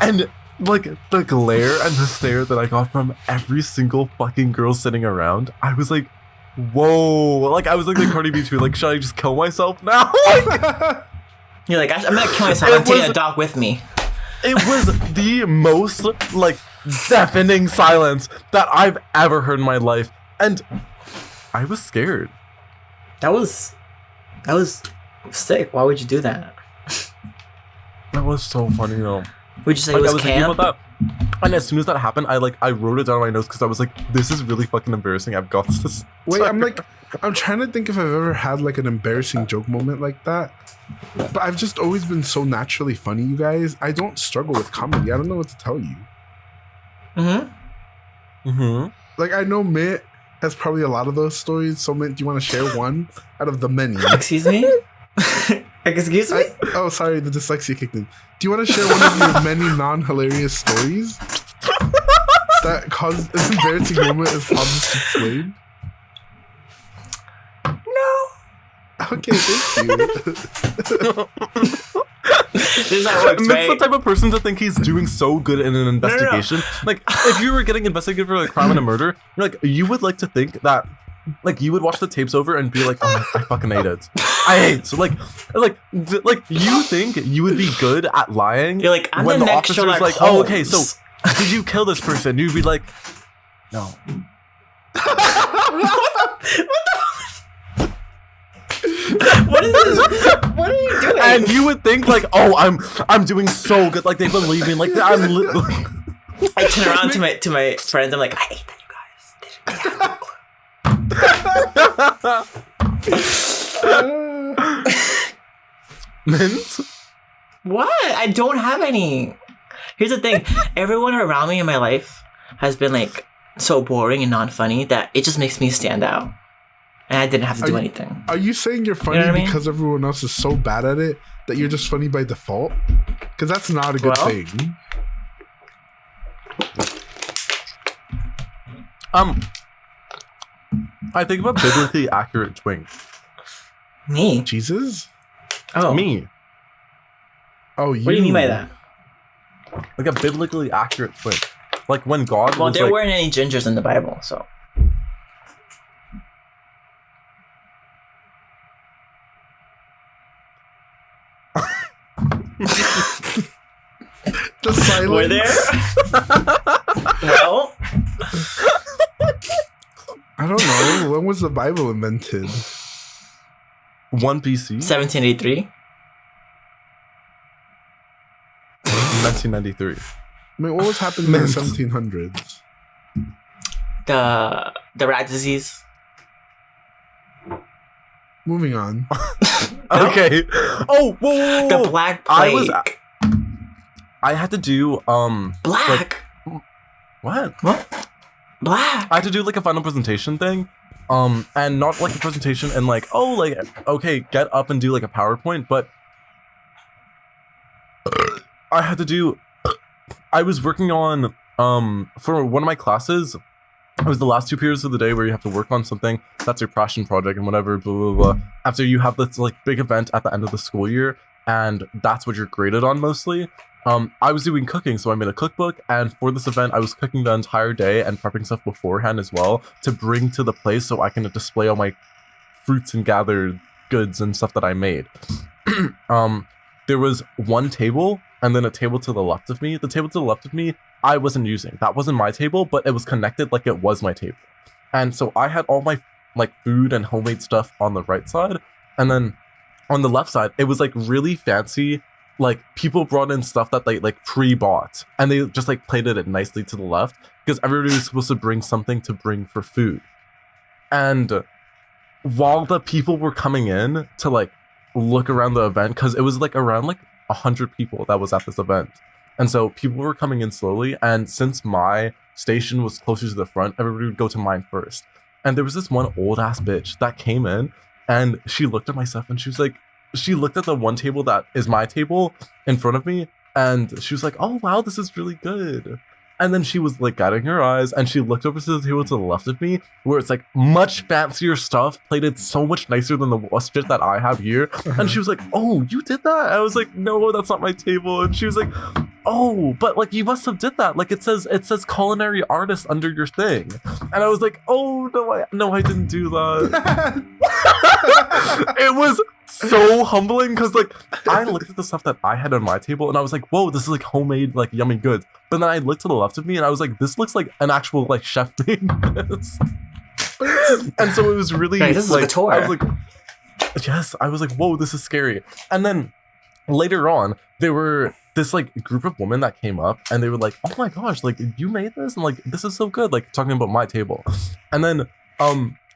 and like the glare and the stare that I got from every single fucking girl sitting around, I was like, whoa. Like I was like the Cardi B too, like, should I just kill myself now? You're like, I'm gonna kill myself. I'm taking a dog with me. It was the most like deafening silence that I've ever heard in my life, and I was scared. That was sick. Why would you do that? That was so funny though. Would you say Like, it was I was thinking camp? about that, and as soon as that happened, I wrote it down on my notes because I was like, this is really fucking embarrassing. I've got this. Wait, I'm trying to think if I've ever had like an embarrassing joke moment like that. But I've just always been so naturally funny, you guys. I don't struggle with comedy. I don't know what to tell you. Like, I know Mitt has probably a lot of those stories. So, Mitt, do you want to share one out of the many? Excuse me? Excuse me? Oh, sorry, the dyslexia kicked in. Do you want to share one of your many non-hilarious stories that caused an embarrassing moment as Thomas explained? No. Okay, thank you. This is how it works, Mitt's right? the type of person to think he's doing so good in an investigation. Like, if you were getting investigated for a crime and a murder, like, you would like to think that, like, you would watch the tapes over and be like, oh, I fucking hate it. I hate. So, like, you think you would be good at lying. You're like, I'm when the the next officer's Sherlock like, Holmes. oh, okay, so did you kill this person? You'd be like, no. What is this? What are you doing? And you would think like, oh, I'm doing so good. Like they believe me. Like I'm. I turn around to my friends. I'm like, I hate that you guys. Mint? What? I don't have any. Here's the thing. Everyone around me in my life has been like so boring and non-funny that it just makes me stand out. And I didn't have to do anything. Are you saying you're funny because everyone else is so bad at it that you're just funny by default? Because that's not a good thing. I think about biblically accurate twink. Me? Jesus? Oh. Me. Oh, you. What do you mean by that? Like a biblically accurate twink. Like when God Well, was there like, weren't any gingers in the Bible, so. The silence. Were there? Well, I don't know. When was the Bible invented? 1 BC? 1783. 1993. I mean, what was happening in the 1700s? The rat disease. Moving on. Okay. Oh, whoa. The Black Plague. I had to do Black. What? Black. I had to do like a final presentation thing. And not like a presentation and like, oh, like, okay, get up and do like a PowerPoint, but I had to do, I was working on, for one of my classes, it was the last 2 periods of the day where you have to work on something, that's your passion project and whatever, blah, blah, blah. After you have this like big event at the end of the school year, and that's what you're graded on mostly. I was doing cooking, so I made a cookbook, and for this event, I was cooking the entire day and prepping stuff beforehand as well to bring to the place so I can display all my fruits and gathered goods and stuff that I made. There was one table and then a table to the left of me. The table to the left of me, I wasn't using. That wasn't my table, but it was connected like it was my table. And so I had all my like food and homemade stuff on the right side, and then on the left side, it was like really fancy. Like people brought in stuff that they like pre-bought and they just like plated it nicely to the left because everybody was supposed to bring something to bring for food. And while the people were coming in to like look around the event, because it was like around like 100 people that was at this event. And so people were coming in slowly. And since my station was closer to the front, everybody would go to mine first. And there was this one old ass bitch that came in and she looked at my stuff and she was like, she looked at the one table that is my table in front of me and she was like, oh wow, this is really good. And then she was like guiding her eyes and she looked over to the table to the left of me where it's like much fancier stuff plated so much nicer than the shit that I have here. And she was like, oh, you did that? I was like, no, that's not my table. And she was like, oh, but like you must have did that. Like it says culinary artist under your thing. And I was like, oh no, I didn't do that. It was so humbling because like I looked at the stuff that I had on my table and I was like, whoa, this is like homemade like yummy goods. But then I looked to the left of me and I was like, this looks like an actual like chef made this. And so it was really this is like a tour. I was like, yes, I was like, whoa, this is scary. And then later on, there were this like group of women that came up and they were like, oh my gosh, like you made this and like this is so good, like talking about my table. And then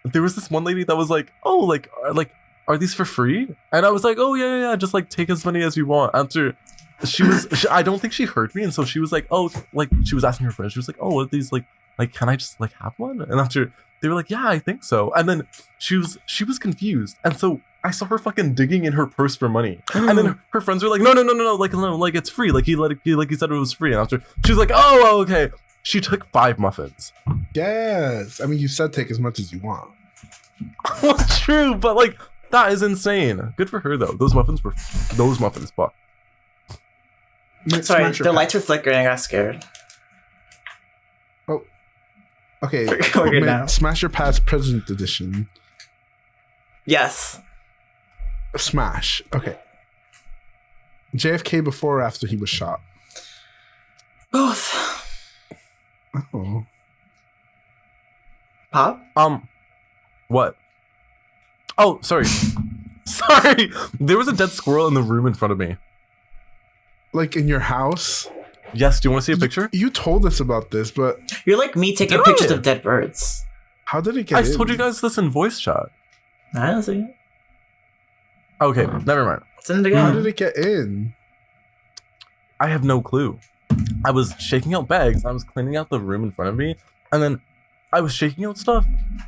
there was this one lady that was like, oh, like are these for free? And I was like, oh yeah, just like take as many as you want. After I don't think she heard me, and so she was like, oh, like she was asking her friends, she was like, oh, are these like can I just like have one? And after they were like, yeah, I think so. And then she was confused, and so I saw her fucking digging in her purse for money. And then her friends were like, no, like it's free, like he said it was free. And after she was like, oh, okay, she took 5 muffins. Yes, I mean you said take as much as you want. Well, true, but like that is insane. Good for her though. Those muffins fuck. Sorry, the lights were flickering. I got scared. Oh, okay. We're good now. Smash Your Pass President Edition. Yes. Smash. Okay. JFK before or after he was shot? Both. Oh. Pop? What? Oh, sorry. Sorry. There was a dead squirrel in the room in front of me. Like in your house? Yes, do you want to see a picture? You told us about this, but You're like me taking pictures of dead birds. how did it get I in? told you guys this in voice chat. I don't see it. Okay, never mind. Send it How again. did it get in? I have no clue. I was shaking out bags. I was cleaning out the room in front of me. And then I was shaking out stuff.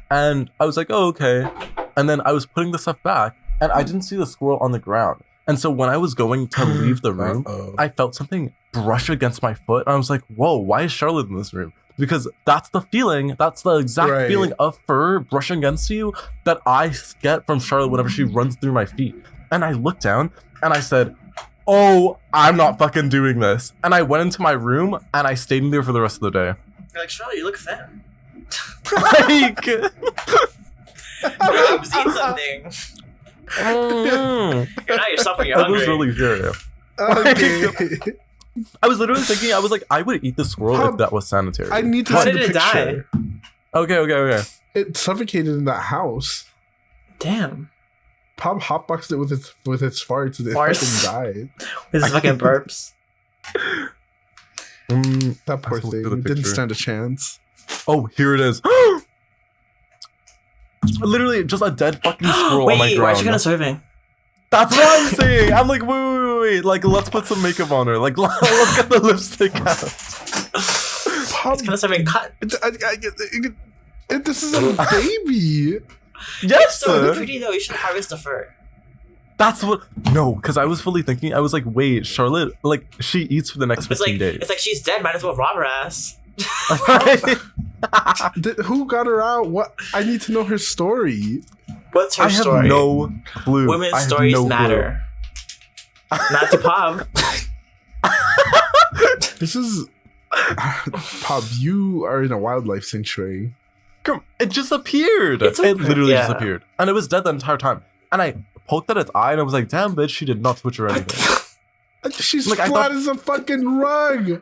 And I was like, oh, okay. And then I was putting the stuff back. And I didn't see the squirrel on the ground. And so when I was going to leave the room, I felt something brush against my foot. And I was like, whoa, why is Charlotte in this room? Because that's the feeling. That's the exact feeling of fur brushing against you that I get from Charlotte whenever she runs through my feet. And I looked down and I said, oh, I'm not fucking doing this. And I went into my room and I stayed in there for the rest of the day. You're like, Charlotte, you look fat. Like, Perhaps eat something. You're not yourself when you're I hungry. was really serious. Okay. I was literally thinking, I was like, I would eat the squirrel if that was sanitary. I need to How see did the it picture. die? Okay. It suffocated in that house. Damn. Pop hotboxed it with its farts and it Farts. fucking died. This is fucking burps. That poor Let's look thing. for the It didn't picture. stand a chance. Oh, here it is. Literally just a dead fucking squirrel on my Wait, why is she ground. kind of serving? That's what I'm saying. I'm like, wait. Like, let's put some makeup on her. Like, let's get the lipstick out. Pop, It's kind of serving cut. this is a baby. Yes, So pretty though. You should harvest the fur. that's what. No, because I was fully thinking. I was like, wait, Charlotte, like, she eats for the next It's 15 like days. it's like she's dead. Might as well rob her ass. Who got her out? What? I need to know her story. What's her I have story? no clue. Women's I have stories no clue. matter. Not to Pop. This is Pop. You are in a wildlife sanctuary. Come, it just appeared. It's It literally yeah. just appeared, and it was dead the entire time. And I poked at its eye, and I was like, "Damn, bitch, she did not twitch or anything." She's Like, I flat thought- as a fucking rug.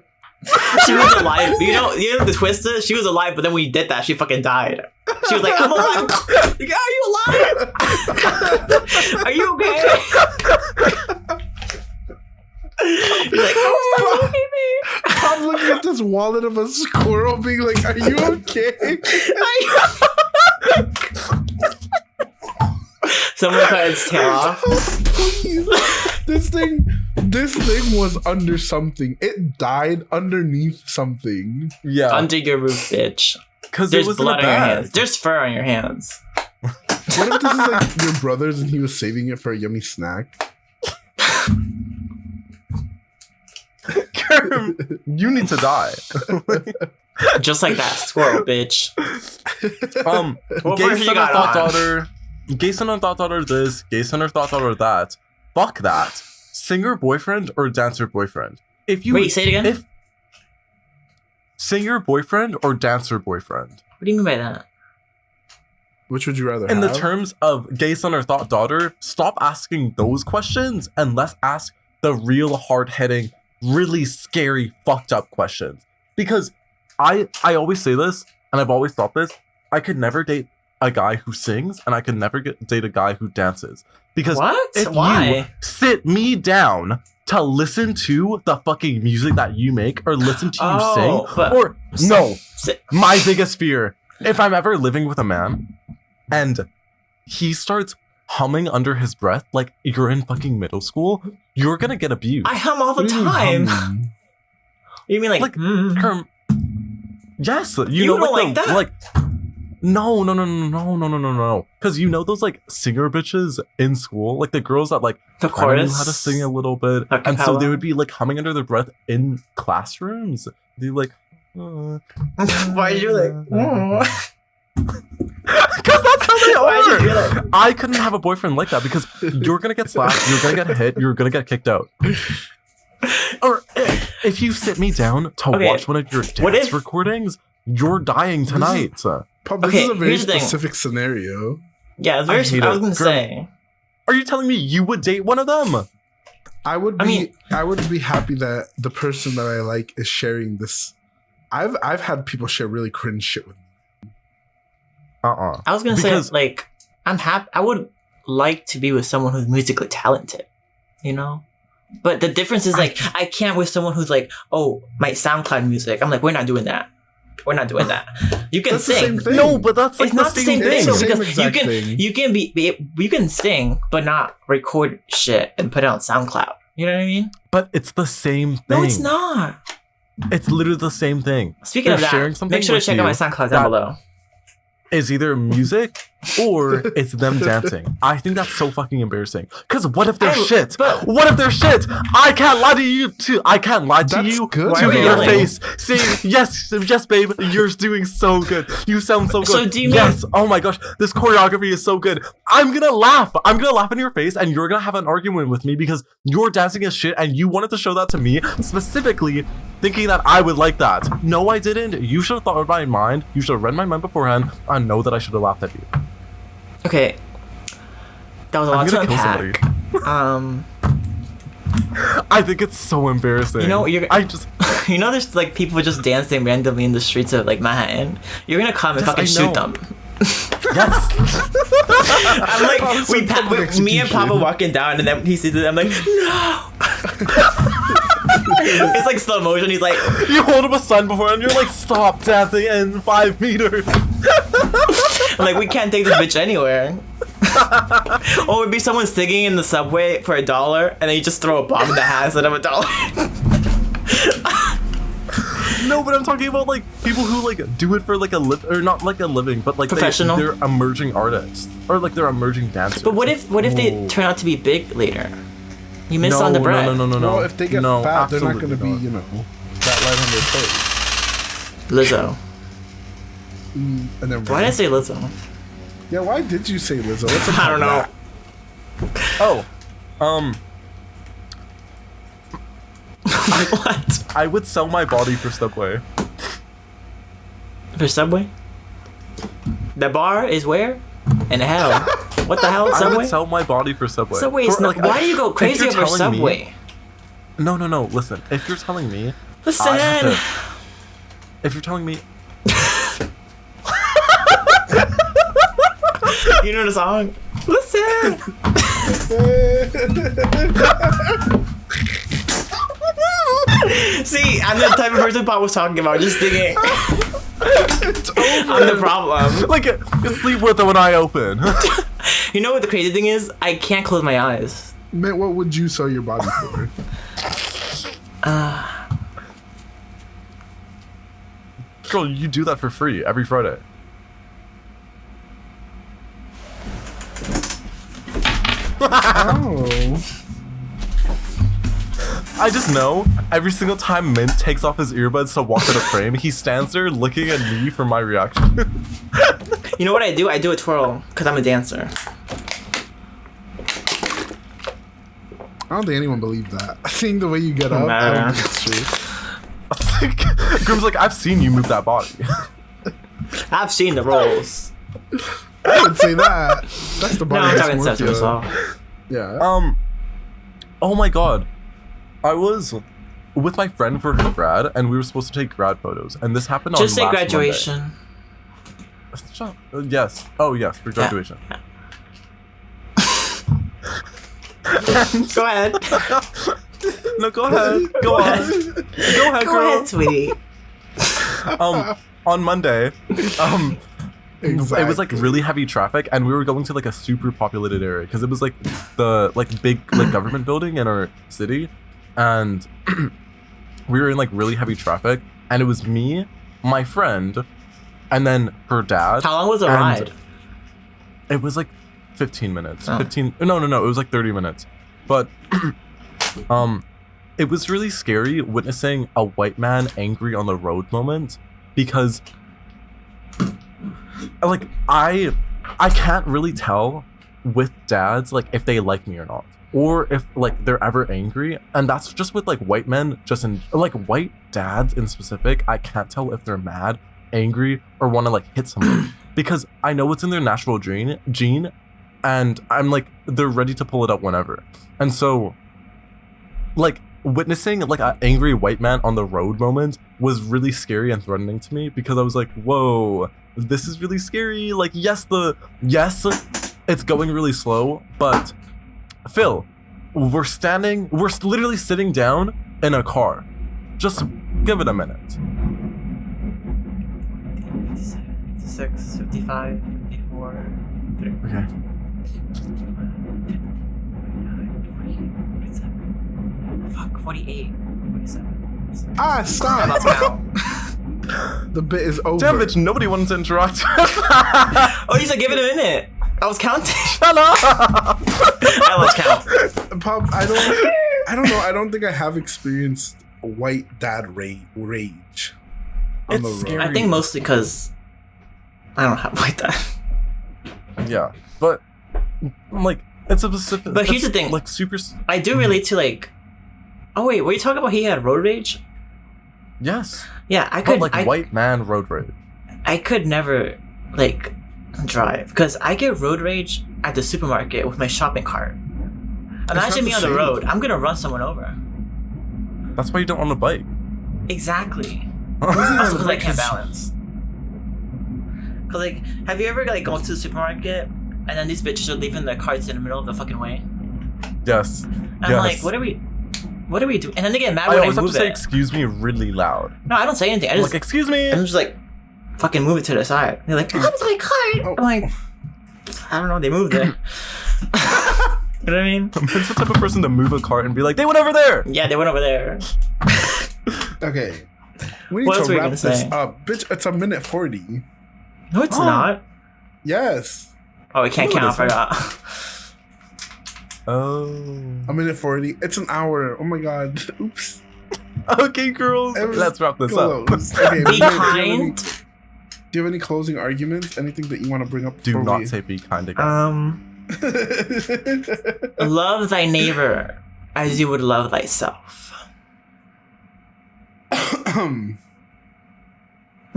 She was alive. You know the twist is she was alive, but then when we did that, she fucking died. She was like, I'm alive. Like, are you alive? Are you okay? He's like, oh, stop looking at me. I'm looking at this wallet of a squirrel, being like, "Are you okay?" Someone cut its tail off. Please. This thing was under something. It died underneath something. Yeah, Under your roof, bitch. because it There's was in a blood on your bag. hands. There's fur on your hands. What if this is like your brother's and he was saving it for a yummy snack? You need to die. Just like that squirrel, bitch. What Gay version you son or got thought on? daughter. Gay son or thought daughter this. Gay son or thought daughter that. Fuck that. Singer boyfriend or dancer boyfriend. If you Wait, say it again? If singer boyfriend or dancer boyfriend. What do you mean by that? Which would you rather In have? the terms of gay son or thought daughter, stop asking those questions and let's ask the real hard-hitting, really scary, fucked up questions. Because I always say this, and I've always thought this, I could never date a guy who sings, and I could never date a guy who dances. Because What? if you Why? sit me down to listen to the fucking music that you make, or listen to you Oh, sing, but- or no, Sit. my biggest fear, if I'm ever living with a man and he starts humming under his breath like you're in fucking middle school, you're gonna get abused. I hum all the What do you mean time. humming? You mean like, Like, Yes, you know, don't like, like the, that? like no, because you know those like singer bitches in school, like the girls that like the kind of knew chorus? how to sing a little bit, A and so they cappella? would be like humming under their breath in classrooms. They like. Why did you like? Because that's how they Why did you do are. that? I couldn't have a boyfriend like that because you're gonna get slapped, you're gonna get hit, you're gonna get kicked out. Or if you sit me down to Okay, watch one of your what dance if- recordings, you're dying tonight. Pop, this Okay, is a very here's the thing. specific scenario. Yeah, it's I very. hate I was it. gonna say. Are you telling me you would date one of them? I would be happy that the person that I like is sharing this. I've had people share really cringe shit with me. I was gonna say Because- like I'm happy. I would like to be with someone who's musically talented, you know? But the difference is like, I can't with someone who's like, oh, my SoundCloud music. I'm like, we're not doing that. We're not doing that. You can sing. No, but that's like It's not the same thing It's the same because exact thing. you can sing but not record shit and put it on SoundCloud. You know what I mean? But it's the same thing. No, it's not. It's literally the same thing. Speaking of that, make sure to check out my SoundCloud down below. Is either music or it's them dancing. I think that's so fucking embarrassing. Cause what if they're shit? but- What if they're shit? I can't lie to you That's you good. Why to are we your yelling? face saying yes, babe, you're doing so good. You sound so good. So do you mean- yes, oh my gosh, this choreography is so good. I'm gonna laugh in your face and you're gonna have an argument with me because you're dancing as shit and you wanted to show that to me specifically thinking that I would like that. No, I didn't. You should have thought of my mind. You should have read my mind beforehand. I know that I should have laughed at you. Okay. That was a lot to I'm gonna kill unpack. I think it's so embarrassing. You know, I there's like people just dancing randomly in the streets of like Manhattan. You're gonna come and Yes, fucking I shoot know. them. yes. I'm like, Some type of me and Papa execution. walking down, and then he sees it. I'm like, no. It's like slow motion. He's like, You hold up a sign before and you're like, stop dancing in 5 meters. I'm like, we can't take this bitch anywhere. Or it'd be someone singing in the subway for $1, and then you just throw a bomb in the hat instead of $1. No, but I'm talking about like people who like do it for like a or not like a living, but like Professional? they're emerging artists or like they're emerging dancers. But what if they Whoa. turn out to be big later? You missed no, on the bread. No. Well, if they get No, fat, they're not absolutely going to be, not. that light on their face. Lizzo. And then Why did I say Lizzo? Yeah, why did you say Lizzo? What's I don't know. Oh, What? I would sell my body for Subway. For Subway? The bar is where? In hell. What the hell? I Subway? would sell my body for Subway. Subway is For, like, why do you go if crazy you're over telling me- Subway? No. Listen, if you're telling me, Listen. I have to- if you're telling me, You know the song? Listen. See, I'm the type of person Pop was talking about, just singing. I'm the problem. like, sleep with it when I open. You know what the crazy thing is? I can't close my eyes. Man, what would you sell your body for? Girl, you do that for free every Friday. Oh. I just know every single time Mint takes off his earbuds to walk out of frame, he stands there looking at me for my reaction. You know what I do? I do a twirl, because I'm a dancer. I don't think anyone believed that. I think the way you get up, I don't think it's true. Grim's like, I've seen you move that body. I've seen the rolls. I would say that. That's the No, body I'm talking dysmorphia. sexual assault. Yeah. Oh my god. I was with my friend for her grad, and we were supposed to take grad photos, and this happened Just say on last graduation. Monday. Yes. Oh, yes, for graduation. Go ahead. No, go ahead. Go on. Go ahead, Go girl. ahead, sweetie. On Monday, Exactly. it was like really heavy traffic, and we were going to like a super populated area because it was like the like big like government building in our city, and we were in like really heavy traffic, and it was me, my friend, and then her dad. How long was the and ride? It was like 15 minutes. Oh. 15. No. It was like 30 minutes. But it was really scary witnessing a white man angry on the road moment because like I can't really tell with dads like if they like me or not, or if like they're ever angry, and that's just with like white men, just in like white dads in specific. I can't tell if they're mad, angry, or want to like hit someone because I know it's in their natural gene, and I'm like they're ready to pull it out whenever. And so like witnessing like an angry white man on the road moment was really scary and threatening to me because I was like, whoa, this is really scary. Like yes, it's going really slow, but Phil, we're literally sitting down in a car. Just give it a minute. 56, 55, 54, 3. Okay. 48, 47. Ah, I stop. lost count. The bit is over. Damn bitch, nobody wanted to interact. Oh, you said give it a minute. I was counting. Shut up! I lost count. Pop, I don't know. I don't think I have experienced white dad rage on It's the road. scary. I think mostly because I don't have like that. Yeah, but like it's a specific. But here's it's, the thing. like super. I do relate to like. Oh wait, were you talking about he had road rage? Yes, Yeah, I but could. like white man road rage. I could never like drive because I get road rage at the supermarket with my shopping cart. Imagine me the on the same. road. I'm gonna run someone over. That's why you don't own a bike. Exactly. Also because I can't balance. Cause like, have you ever like gone to the supermarket and then these bitches are leaving their carts in the middle of the fucking way? Yes. And I'm like, what are we doing? And then they get mad I when I always have to move say it. excuse me really loud. No, I don't say anything. I just Like excuse me. I'm just like, fucking move it to the side. They're like, that's my cart. I'm like, I don't know. They moved it. You know what I mean? It's the type of person to move a cart and be like, they went over there. Yeah, they went over there. Okay. We need What else to were you wrap gonna this say? up. Bitch, it's a minute 40. No, it's not. Yes. Oh, we can't No, it count. I isn't. forgot. Oh. A minute 40. It's an hour. Oh my god. Oops. Okay, girls. It was Let's wrap this up. close. Okay, Be Mehmet, kind. do you have any closing arguments? Anything that you want to bring up? Do before not we- say be kind again. Love thy neighbor as you would love thyself.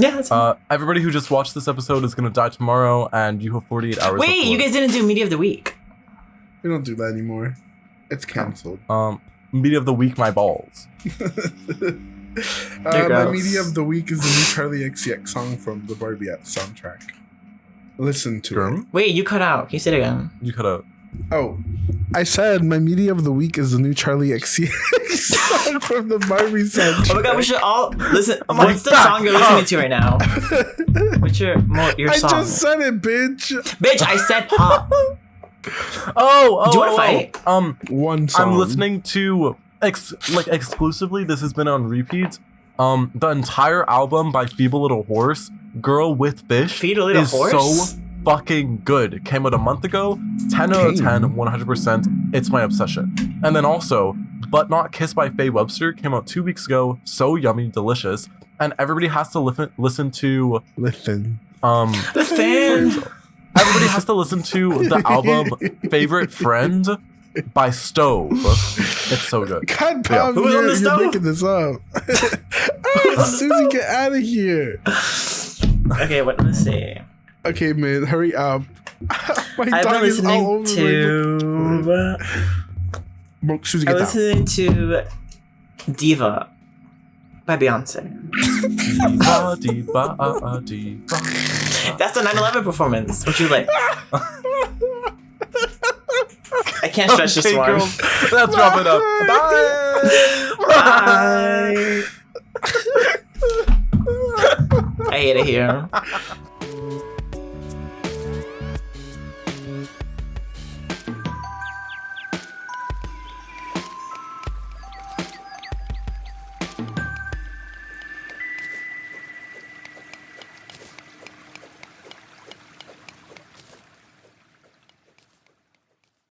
Yeah, that's Everybody who just watched this episode is gonna die tomorrow, and you have 48 hours. Wait, left to you live. guys didn't do media of the week. We don't do that anymore. It's canceled. Media of the week, my balls. My gross. media of the week is the new Charlie XCX song from the Barbie soundtrack. Listen to it. Wait, you cut out. Can you say it again? You could have. Oh, I said my media of the week is the new Charlie XCX song from the Barbie soundtrack. Oh my god, we should all listen. I'm like, What's the back song you're up. listening to right now? What's your I song? just said it, bitch. Bitch, I said pop. Oh, Do you wanna fight? One song. I'm listening to exclusively. This has been on repeat. The entire album by Feeble Little Horse, "Girl with Fish," Feeble Little is Horse? so fucking good. It came out a month ago. 10 out of 10, 100%. It's my obsession. And then also, "But Not Kissed" by Faye Webster came out 2 weeks ago. So yummy, delicious, and everybody has to listen to Listen. The fan. Everybody has to listen to the album "Favorite Friend" by Stove. It's so good. God, Yeah. Pop, Who was on the you're stove? making this up. Ah, Susie, get out of here. Okay, what let me see. Okay, man, hurry up. My I've dog been is all over listening to. Susie, I'm get down. listening to Diva by Beyonce. Diva, diva, diva. That's the 9/11 performance. What you like? I can't stretch this Okay, one. girls, let's wrap it up. Bye. Bye. I hate it here.